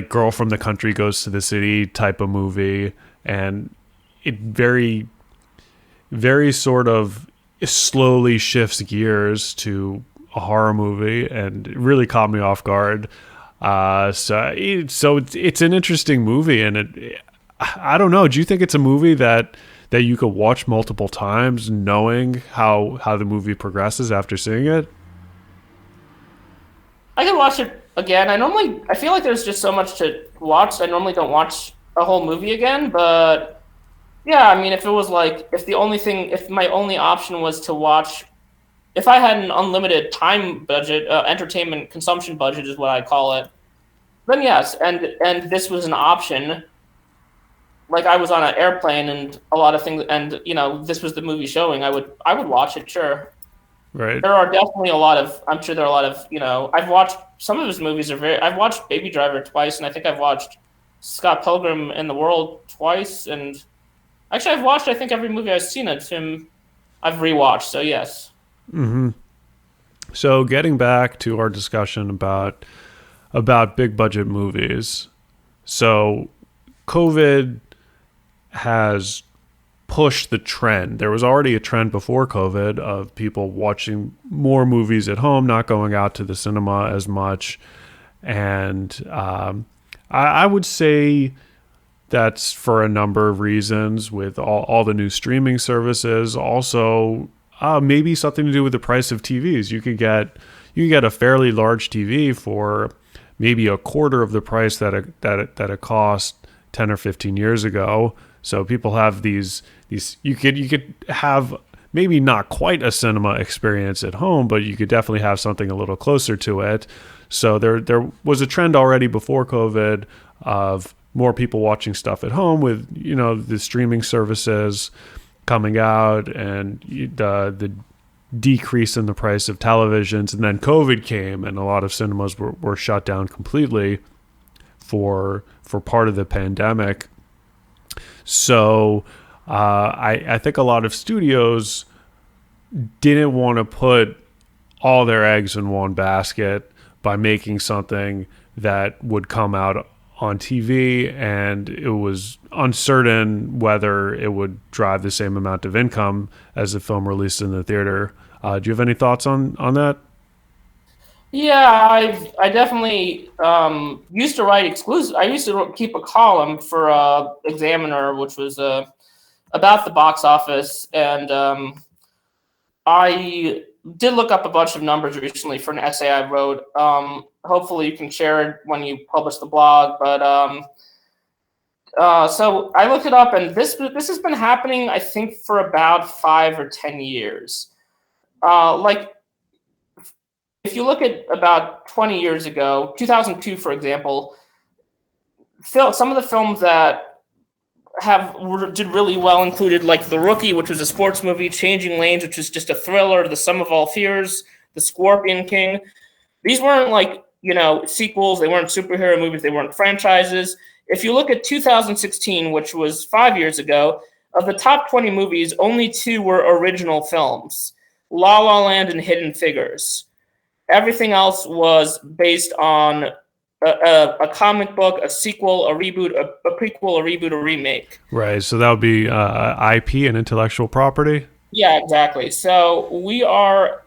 Girl from the Country Goes to the City type of movie, and it very, very sort of slowly shifts gears to a horror movie, and it really caught me off guard. So it's an interesting movie, and I don't know. Do you think it's a movie that you could watch multiple times, knowing how the movie progresses after seeing it? I could watch it again. I feel like there's just so much to watch. I normally don't watch a whole movie again, but yeah, I mean, if my only option was to watch, if I had an unlimited time budget, entertainment consumption budget is what I call it, then yes, and this was an option. Like, I was on an airplane and a lot of things, and this was the movie showing, I would watch it, sure. Right. There are definitely I'm sure there are a lot of, I've watched some of his movies I've watched Baby Driver twice, and I think I've watched Scott Pilgrim in the World twice, and actually I've watched, I think, every movie I've seen of him, I've rewatched, so yes. Mm-hmm. So getting back to our discussion about big budget movies. So COVID has pushed the trend. There was already a trend before COVID of people watching more movies at home, not going out to the cinema as much. And I would say that's for a number of reasons, with all the new streaming services. Also, maybe something to do with the price of TVs. You could get a fairly large TV for maybe a quarter of the price that it cost 10 or 15 years ago. So people have these you could have maybe not quite a cinema experience at home, but you could definitely have something a little closer to it. So there was a trend already before COVID of more people watching stuff at home, with the streaming services coming out, and the decrease in the price of televisions, and then COVID came, and a lot of cinemas were shut down completely for part of the pandemic. So I think a lot of studios didn't want to put all their eggs in one basket by making something that would come out on TV, and it was uncertain whether it would drive the same amount of income as the film released in the theater. Do you have any thoughts on that? Yeah, I definitely used to write exclusive. I used to keep a column for Examiner, which was about the box office, and I did look up a bunch of numbers recently for an essay I wrote. Hopefully, you can share it when you publish the blog. But so I looked it up, and this has been happening, I think, for about 5 or 10 years. Like, if you look at about 20 years ago, 2002, for example, some of the films that did really well included like The Rookie, which was a sports movie, Changing Lanes, which was just a thriller, The Sum of All Fears, The Scorpion King. These weren't like, sequels. They weren't superhero movies. They weren't franchises. If you look at 2016, which was 5 years ago, of the top 20 movies, only 2 were original films, La La Land and Hidden Figures. Everything else was based on a comic book, a sequel, a reboot, a prequel, a reboot, a remake. Right. So that would be IP and intellectual property. Yeah, exactly. So we are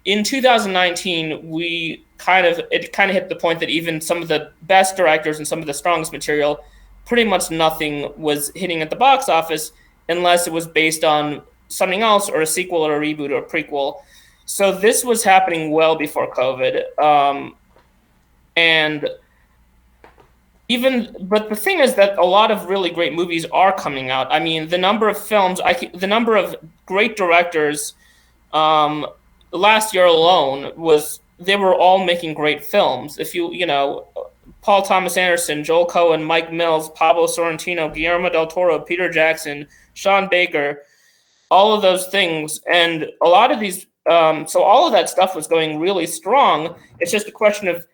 in 2019. It kind of hit the point that even some of the best directors and some of the strongest material, pretty much nothing was hitting at the box office unless it was based on something else or a sequel or a reboot or a prequel. So this was happening well before COVID. But the thing is that a lot of really great movies are coming out. I mean, the number of films, the number of great directors, last year alone they were all making great films. If Paul Thomas Anderson, Joel Cohen, Mike Mills, Pablo Sorrentino, Guillermo del Toro, Peter Jackson, Sean Baker, all of those things, and a lot of these. So all of that stuff was going really strong. It's just a question of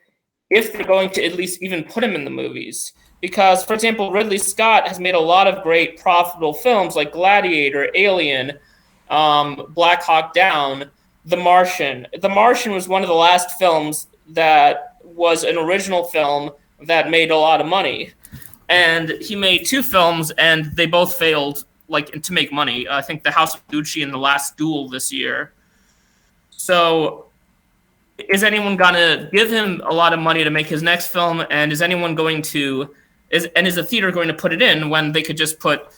if they're going to at least even put him in the movies. Because, for example, Ridley Scott has made a lot of great profitable films like Gladiator, Alien, Black Hawk Down, The Martian. The Martian was one of the last films that was an original film that made a lot of money. And he made 2 films, and they both failed to make money. I think The House of Gucci and The Last Duel this year. So is anyone going to give him a lot of money to make his next film? And is anyone is the theater going to put it in when they could just put,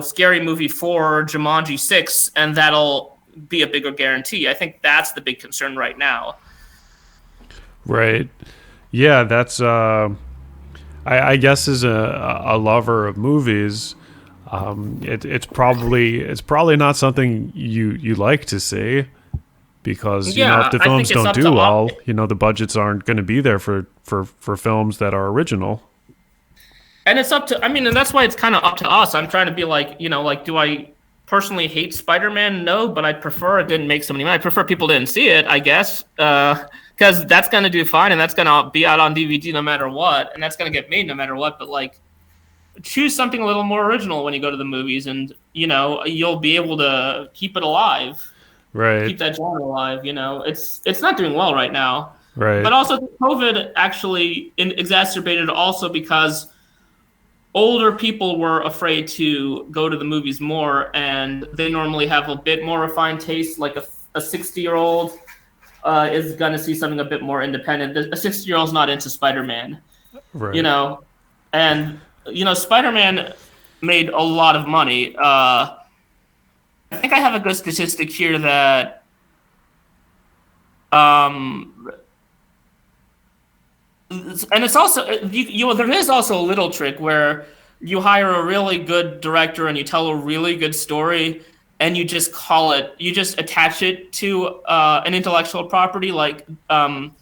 Scary Movie 4 or Jumanji 6, and that'll be a bigger guarantee? I think that's the big concern right now. Right. Yeah, that's, I guess as a lover of movies, it's probably not something you like to see. Because if the films don't do well, the budgets aren't going to be there for films that are original. And it's up to, and that's why it's kind of up to us. I'm trying to be do I personally hate Spider-Man? No, but I prefer it didn't make so many money. I prefer people didn't see it, I guess, because that's going to do fine, and that's going to be out on DVD no matter what, and that's going to get made no matter what. But choose something a little more original when you go to the movies, and you'll be able to keep it alive. Right. Keep that genre alive. It's not doing well right now. Right. But also COVID actually exacerbated also because older people were afraid to go to the movies more, and they normally have a bit more refined taste. Like a 60-year-old is going to see something a bit more independent. A 60-year-old's not into Spider-Man. Right. And Spider-Man made a lot of money. I think I have a good statistic here that and it's also there is also a little trick where you hire a really good director and you tell a really good story and you just attach it to an intellectual property like the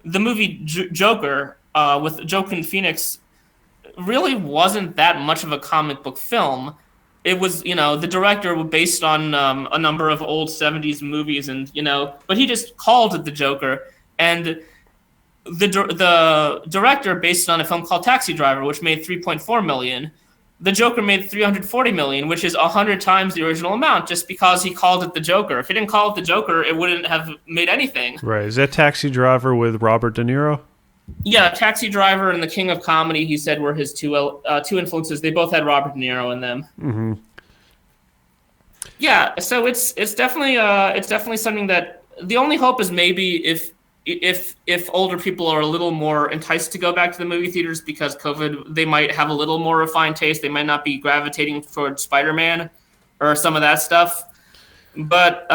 movie Joker with Joaquin Phoenix really wasn't that much of a comic book film. it was, the director was based on a number of old 70s movies, and but he just called it the Joker. And the director based it on a film called Taxi Driver, which made 3.4 million. The Joker made 340 million, which is 100 times the original amount, just because he called it the Joker. If he didn't call it the Joker, it wouldn't have made anything. Right. Is that Taxi Driver with Robert De Niro? Yeah, Taxi Driver and The King of Comedy, he said, were his two influences. They both had Robert De Niro in them. Mm-hmm. Yeah, so it's definitely something that the only hope is maybe if older people are a little more enticed to go back to the movie theaters because COVID, they might have a little more refined taste. They might not be gravitating towards Spider-Man or some of that stuff. But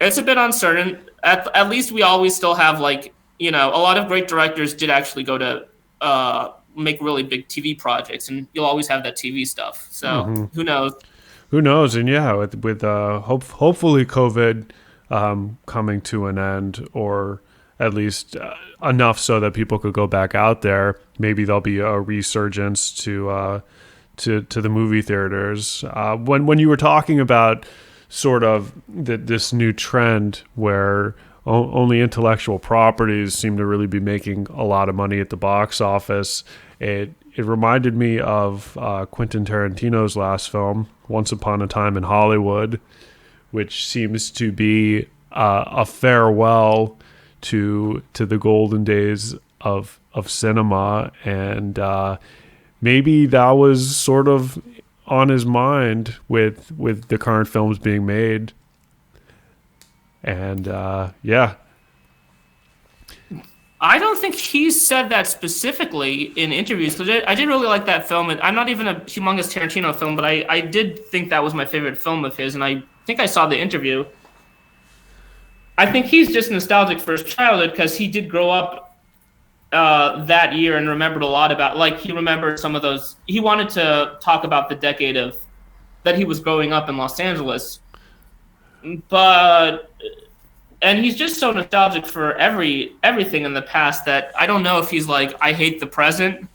it's a bit uncertain. At least we always still have, like, a lot of great directors did actually go to make really big TV projects, and you'll always have that TV stuff. So Who knows? Who knows? And yeah, with hopefully COVID coming to an end, or at least enough so that people could go back out there, maybe there'll be a resurgence to the movie theaters. When you were talking about sort of this new trend where only intellectual properties seem to really be making a lot of money at the box office, it reminded me of Quentin Tarantino's last film, Once Upon a Time in Hollywood, which seems to be a farewell to the golden days of cinema, and maybe that was sort of on his mind with the current films being made. And yeah. I don't think he said that specifically in interviews, because I did really like that film, and I'm not even a humongous Tarantino film, but I did think that was my favorite film of his, and I think I saw the interview. I think he's just nostalgic for his childhood because he did grow up that year and remembered a lot about, like, he remembered some of those. He wanted to talk about the decade of that he was growing up in Los Angeles, and he's just so nostalgic for everything in the past that I don't know if he's like, I hate the present.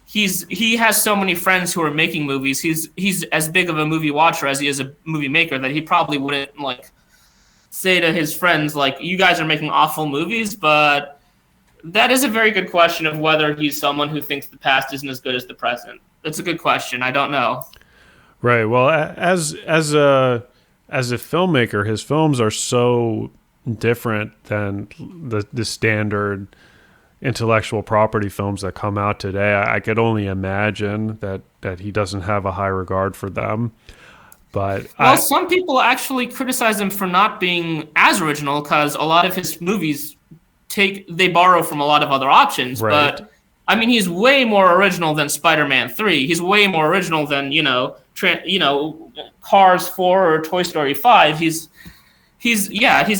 He has so many friends who are making movies. He's as big of a movie watcher as he is a movie maker, that he probably wouldn't, like, say to his friends, like, you guys are making awful movies. But that is a very good question of whether he's someone who thinks the past isn't as good as the present. It's a good question. I don't know. Right. Well, as a filmmaker, his films are so different than the standard intellectual property films that come out today. I could only imagine that he doesn't have a high regard for them. But some people actually criticize him for not being as original, because a lot of his movies they borrow from a lot of other options. Right. But I mean, he's way more original than Spider-Man 3. He's way more original than Cars 4 or Toy Story 5. He's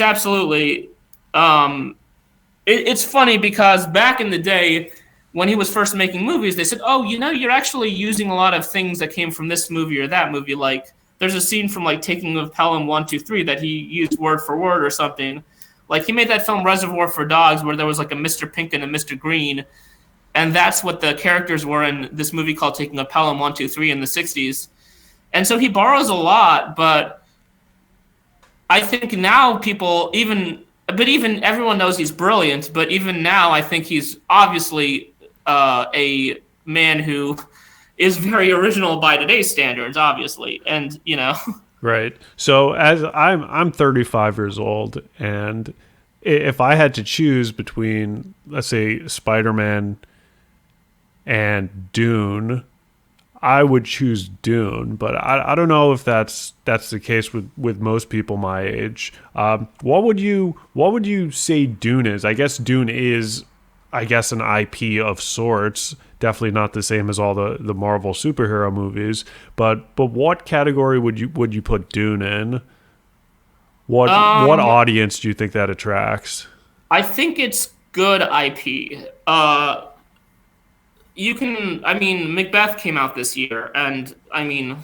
absolutely. It's funny because back in the day when he was first making movies, they said, "Oh, you're actually using a lot of things that came from this movie or that movie." Like, there's a scene from, like, Taking of Pelham 1, 2, 3 that he used word for word or something. Like, he made that film Reservoir for Dogs where there was, like, a Mr. Pink and a Mr. Green, and that's what the characters were in this movie called Taking of Pelham 1, 2, 3 in the 60s. And so he borrows a lot, but I think now people even everyone knows he's brilliant, but even now I think he's obviously a man who is very original by today's standards, obviously. And, Right. So as I'm 35 years old, and if I had to choose between, let's say, Spider-Man and Dune, I would choose Dune, but I don't know if that's the case with most people my age. What would you say Dune is? I guess Dune is, an IP of sorts. Definitely not the same as all the Marvel superhero movies. But what category would you put Dune in? What audience do you think that attracts? I think it's good IP. Macbeth came out this year, and I mean,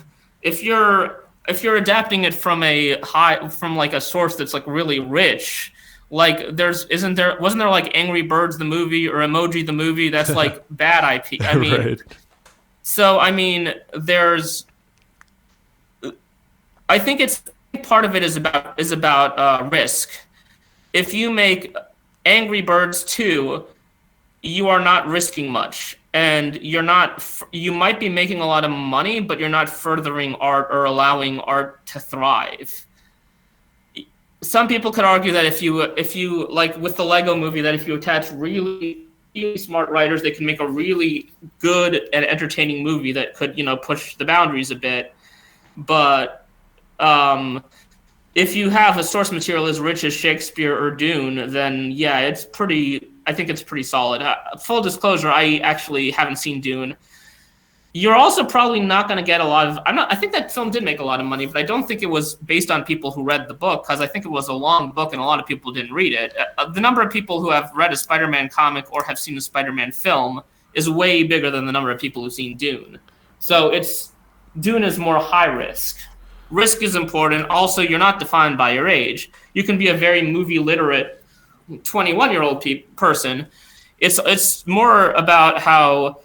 if you're adapting it from like a source that's, like, really rich, like, wasn't there like Angry Birds the movie or Emoji the movie? That's like bad IP. I mean, Right. So I mean, I think it's part of it is about risk. If you make Angry Birds 2, you are not risking much, and you might be making a lot of money, but you're not furthering art or allowing art to thrive. Some people could argue that if you like with the Lego movie, that if you attach really, really smart writers, they can make a really good and entertaining movie that could, push the boundaries a bit. But if you have a source material as rich as Shakespeare or Dune, then yeah, I think it's pretty solid. Full disclosure, I actually haven't seen Dune. You're also probably not going to get a lot of. I think that film did make a lot of money, but I don't think it was based on people who read the book, because I think it was a long book and a lot of people didn't read it. The number of people who have read a Spider-Man comic or have seen a Spider-Man film is way bigger than the number of people who've seen Dune. So Dune is more high risk. Risk is important. Also, you're not defined by your age. You can be a very movie literate 21-year-old person. It's more about how,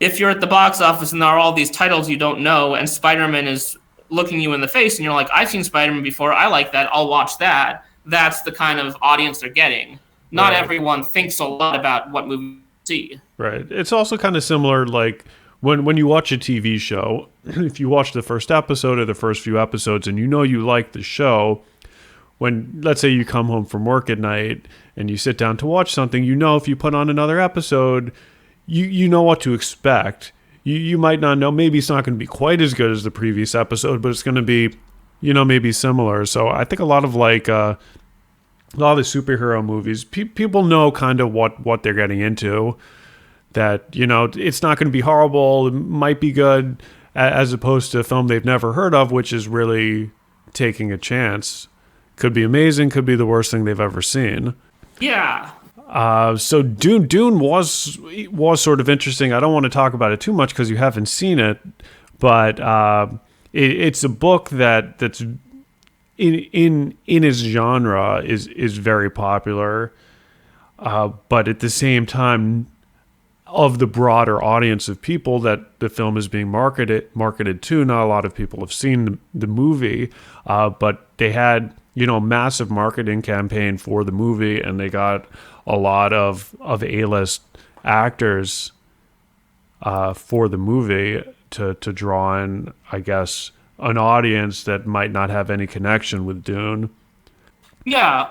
if you're at the box office and there are all these titles you don't know and Spider-Man is looking you in the face and you're like, I've seen Spider-Man before, I like that, I'll watch that. That's the kind of audience they're getting. Not everyone thinks a lot about what movie to see. Right. It's also kind of similar, like when you watch a TV show, if you watch the first episode or the first few episodes and you like the show, when, let's say, you come home from work at night and you sit down to watch something, if you put on another episode, you know what to expect. You might not know. Maybe it's not going to be quite as good as the previous episode, but it's going to be, maybe similar. So I think a lot of the superhero movies, people know kind of what they're getting into. That, it's not going to be horrible. It might be good, as opposed to a film they've never heard of, which is really taking a chance. Could be amazing. Could be the worst thing they've ever seen. Yeah. So Dune was sort of interesting. I don't want to talk about it too much because you haven't seen it, but it's a book that's in its genre is very popular, but at the same time, of the broader audience of people that the film is being marketed to, not a lot of people have seen the movie, but they had massive marketing campaign for the movie, and they got a lot of A-list actors for the movie to draw in, I guess, an audience that might not have any connection with Dune. Yeah,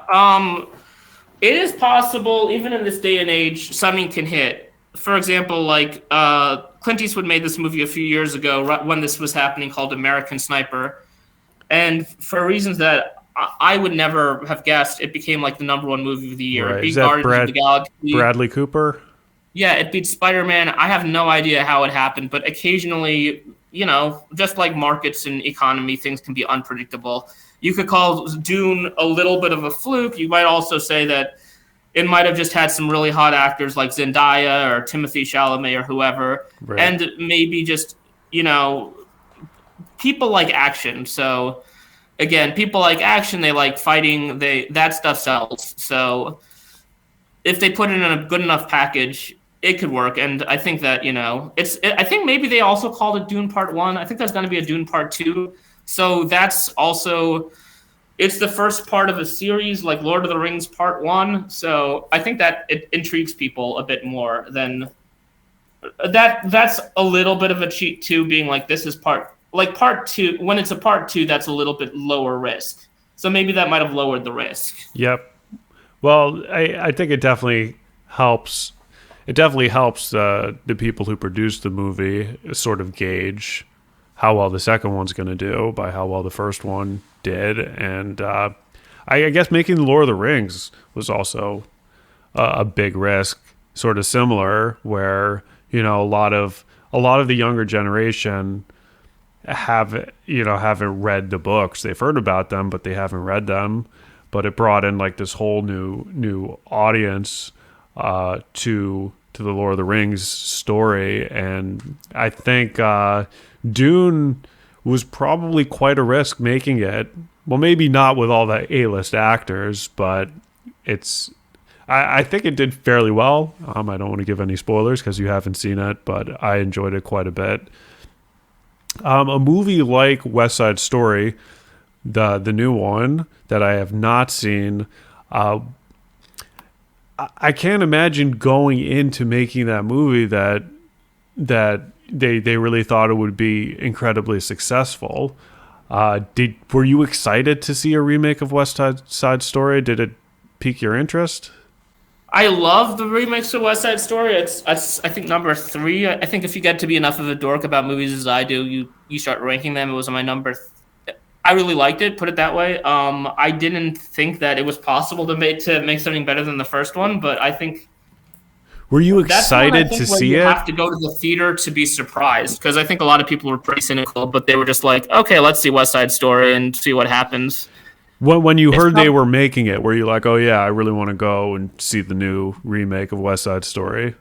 it is possible, even in this day and age, something can hit. For example, like Clint Eastwood made this movie a few years ago when this was happening, called American Sniper, and for reasons that I would never have guessed, it became like the #1 movie of the year. Right. It beat Is that Guardians of the Galaxy. Bradley Cooper? Yeah, it beat Spider-Man. I have no idea how it happened, but occasionally, just like markets and economy, things can be unpredictable. You could call Dune a little bit of a fluke. You might also say that it might have just had some really hot actors like Zendaya or Timothée Chalamet or whoever, right. And maybe just, people like action. So again, people like action, they like fighting, that stuff sells. So if they put it in a good enough package, it could work. And I think that, I think maybe they also called it Dune Part 1. I think there's going to be a Dune Part 2. So that's also, it's the first part of a series like Lord of the Rings Part 1. So I think that it intrigues people a bit more than that. That's a little bit of a cheat too, being like, this is part 2. When it's a part 2, that's a little bit lower risk. So maybe that might have lowered the risk. Yep. Well, I think it definitely helps. It definitely helps the people who produced the movie sort of gauge how well the second one's going to do by how well the first one did. And I guess making the Lord of the Rings was also a big risk, sort of similar, where a lot of the younger generation haven't read the books. They've heard about them, but they haven't read them. But it brought in like this whole new audience to the Lord of the Rings story, and I think Dune was probably quite a risk making it. Well, maybe not with all the A-list actors, but I think it did fairly well. I don't want to give any spoilers because you haven't seen it, but I enjoyed it quite a bit. A movie like West Side Story, the new one that I have not seen. Uh, I can't imagine going into making that movie that they really thought it would be incredibly successful. Were you excited to see a remake of West Side Story? Did it pique your interest? I love the remakes of West Side Story. It's I think number three. I think if you get to be enough of a dork about movies as I do, you start ranking them. It was on my I really liked it. Put it that way. I didn't think that it was possible to make something better than the first one, but I think Were you that's one I excited think to where see you it? have to go to the theater to be surprised, because I think a lot of people were pretty cynical, but they were just like, okay, let's see West Side Story and see what happens. When you It's heard they prob- were making it, were you like, "Oh yeah, I really want to go and see the new remake of West Side Story"?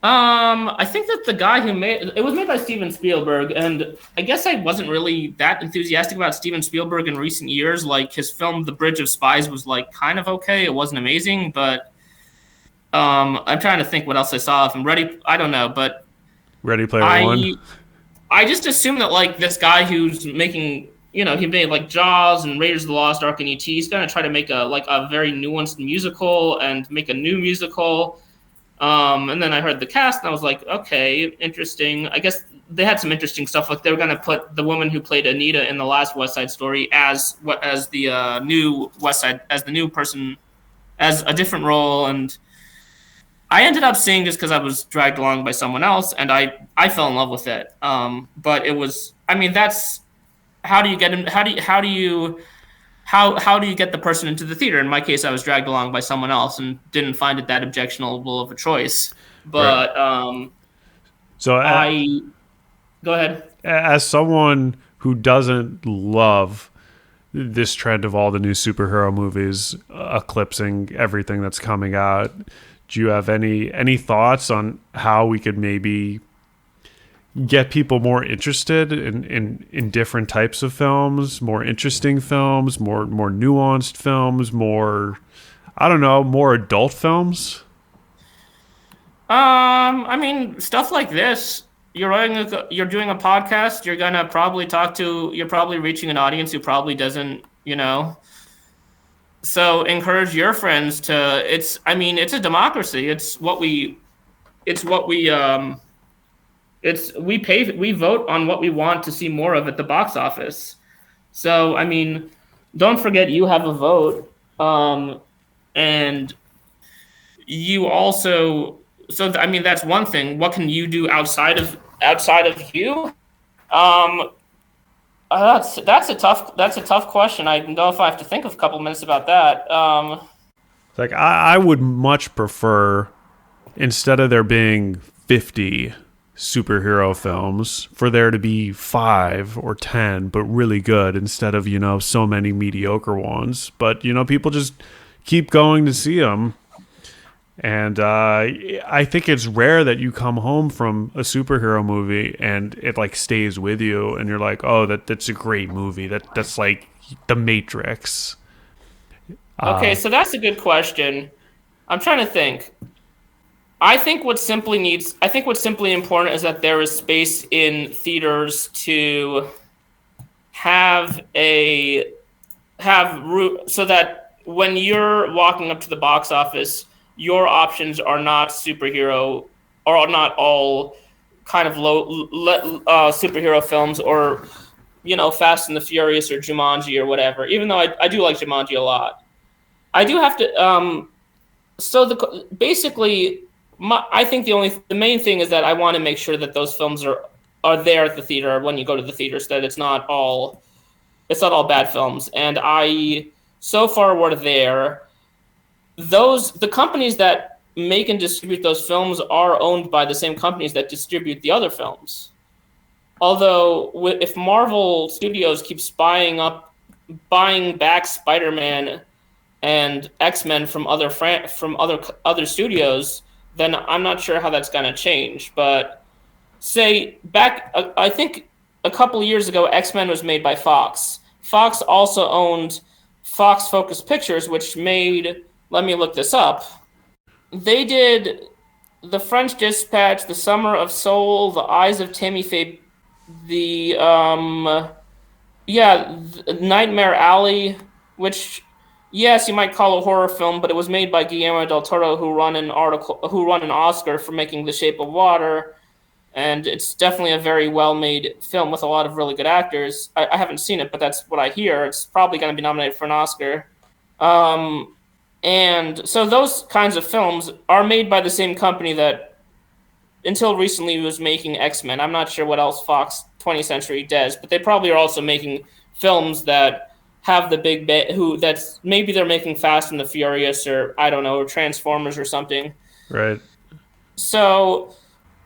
I think that the guy who made it was made by Steven Spielberg, and I guess I wasn't really that enthusiastic about Steven Spielberg in recent years. Like his film The Bridge of Spies was like kind of okay. It wasn't amazing, but I'm trying to think what else I saw of him. I don't know, but Ready Player One. I I just assume that like this guy who's making, he made like Jaws and Raiders of the Lost Ark and E.T. He's gonna try to make a very nuanced musical and make a new musical. And then I heard the cast and I was like, okay, interesting. I guess they had some interesting stuff. Like they were gonna put the woman who played Anita in the last West Side Story as the new West Side as the new person as a different role, and I ended up seeing just because I was dragged along by someone else, and I fell in love with it. But it was, I mean, that's how do you get him? How do you get the person into the theater? In my case, I was dragged along by someone else and didn't find it that objectionable of a choice. Right. But So, I go ahead. as someone who doesn't love this trend of all the new superhero movies eclipsing everything that's coming out, do you have any thoughts on how we could maybe get people more interested in different types of films, more interesting films, more nuanced films, more, I don't know, more adult films? I mean, stuff like this. You're doing a podcast. You're probably reaching an audience who probably doesn't, So encourage your friends to. I mean, it's a democracy. We vote on what we want to see more of at the box office. So I mean, don't forget you have a vote. And you also I mean that's one thing. What can you do outside of you? Um, that's a tough question. I don't know if I have to think of a couple minutes about that. Like, I would much prefer, instead of there being 50 superhero films, for there to be 5 or 10, but really good, instead of, so many mediocre ones. But, people just keep going to see them. And I think it's rare that you come home from a superhero movie and it like stays with you, and you're like, oh, that's a great movie. That's like The Matrix. Okay, so that's a good question. I'm trying to think. I think what's simply important is that there is space in theaters to so that when you're walking up to the box office, your options are not superhero, or are not all kind of superhero films, or Fast and the Furious or Jumanji or whatever. Even though I do like Jumanji a lot, I do have to. Basically, I think the main thing is that I want to make sure that those films are there at the theater when you go to the theater, so that it's not all bad films. And so far we're there. The companies that make and distribute those films are owned by the same companies that distribute the other films. Although, if Marvel Studios keeps buying back Spider-Man and X-Men from other studios, then I'm not sure how that's going to change. But say back, I think a couple of years ago, X-Men was made by Fox. Fox also owned Fox Focus Pictures, which made. Let me look this up. They did The French Dispatch, The Summer of Soul, The Eyes of Tammy Faye, the Yeah, Nightmare Alley, which yes, you might call a horror film, but it was made by Guillermo del Toro, who won an Oscar for making The Shape of Water, and it's definitely a very well made film with a lot of really good actors. I haven't seen it, but that's what I hear. It's probably going to be nominated for an Oscar. Um, and so those kinds of films are made by the same company that until recently was making X-Men. I'm not sure what else Fox 20th Century does, but they probably are also making films that have the who that's maybe they're making Fast and the Furious, or I don't know, or Transformers or something. Right. So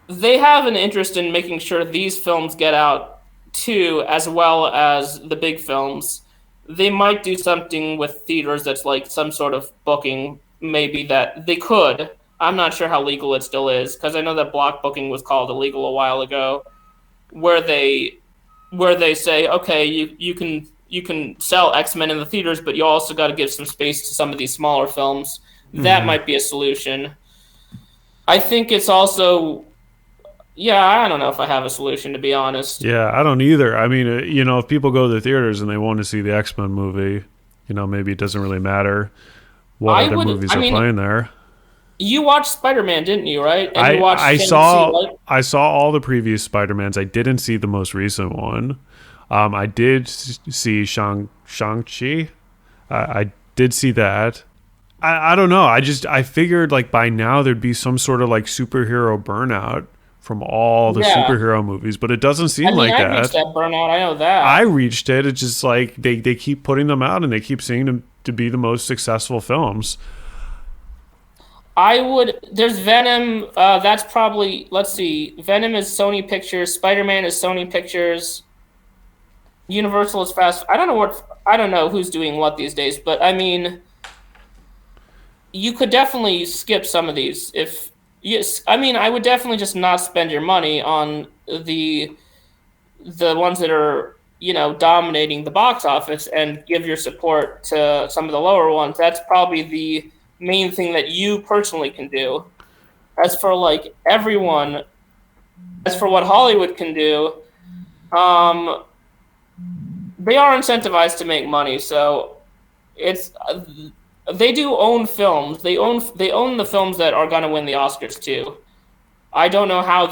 they have an interest in making sure these films get out too, as well as the big films. They might do something with theaters that's like some sort of booking, maybe that they could. I'm not sure how legal it still is because I know that block booking was called illegal a while ago, where they say, okay, you can sell X-Men in the theaters, but you also got to give some space to some of these smaller films. That might be a solution. I think it's also yeah, I don't know if I have a solution to be honest. Yeah, I don't either. I mean, if people go to the theaters and they want to see the X-Men movie, maybe it doesn't really matter what I other would. movies I are mean, playing there. you watched Spider-Man, didn't you? Right? And you I watched I Shang-Chi, saw right? I saw all the previous Spider-Mans. I didn't see the most recent one. I did see Shang-Chi. I did see that. I don't know. I figured like by now there'd be some sort of like superhero burnout from all the Yeah. superhero movies, but it doesn't seem I mean, like I reached that. that burnout. I know I that. reached it. It's just like they keep putting them out and they keep seeing them to be the most successful films. I would. There's Venom. That's probably. Let's see. Venom is Sony Pictures. Spider-Man is Sony Pictures. Universal is Fast. I don't know what. I don't know who's doing what these days, but I mean, you could definitely skip some of these. If yes, I mean, I would definitely just not spend your money on the ones that are dominating the box office and give your support to some of the lower ones. That's probably the main thing that you personally can do. As for like everyone, as for what Hollywood can do, um, they are incentivized to make money. So it's they do own films. They own the films that are going to win the Oscars too. I don't know how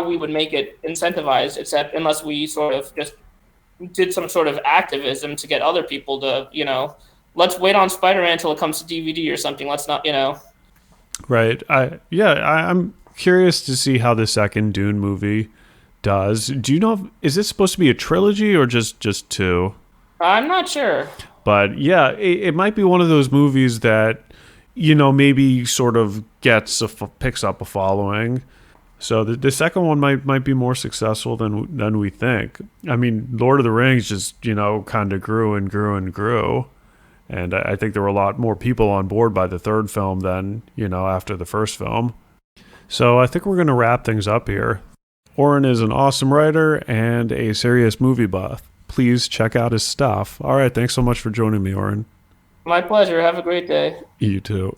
we would make it incentivized, except unless we sort of just did some sort of activism to get other people to, let's wait on Spider-Man until it comes to DVD or something. Let's not, Right. I'm curious to see how the second Dune movie does. Do you know is this supposed to be a trilogy or just two? I'm not sure. But yeah, it might be one of those movies that maybe sort of picks up a following. So the second one might be more successful than we think. I mean, Lord of the Rings just kind of grew and grew and grew, and I think there were a lot more people on board by the third film than after the first film. So I think we're going to wrap things up here. Orrin is an awesome writer and a serious movie buff. Please check out his stuff. All right, thanks so much for joining me, Orrin. My pleasure. Have a great day. You too.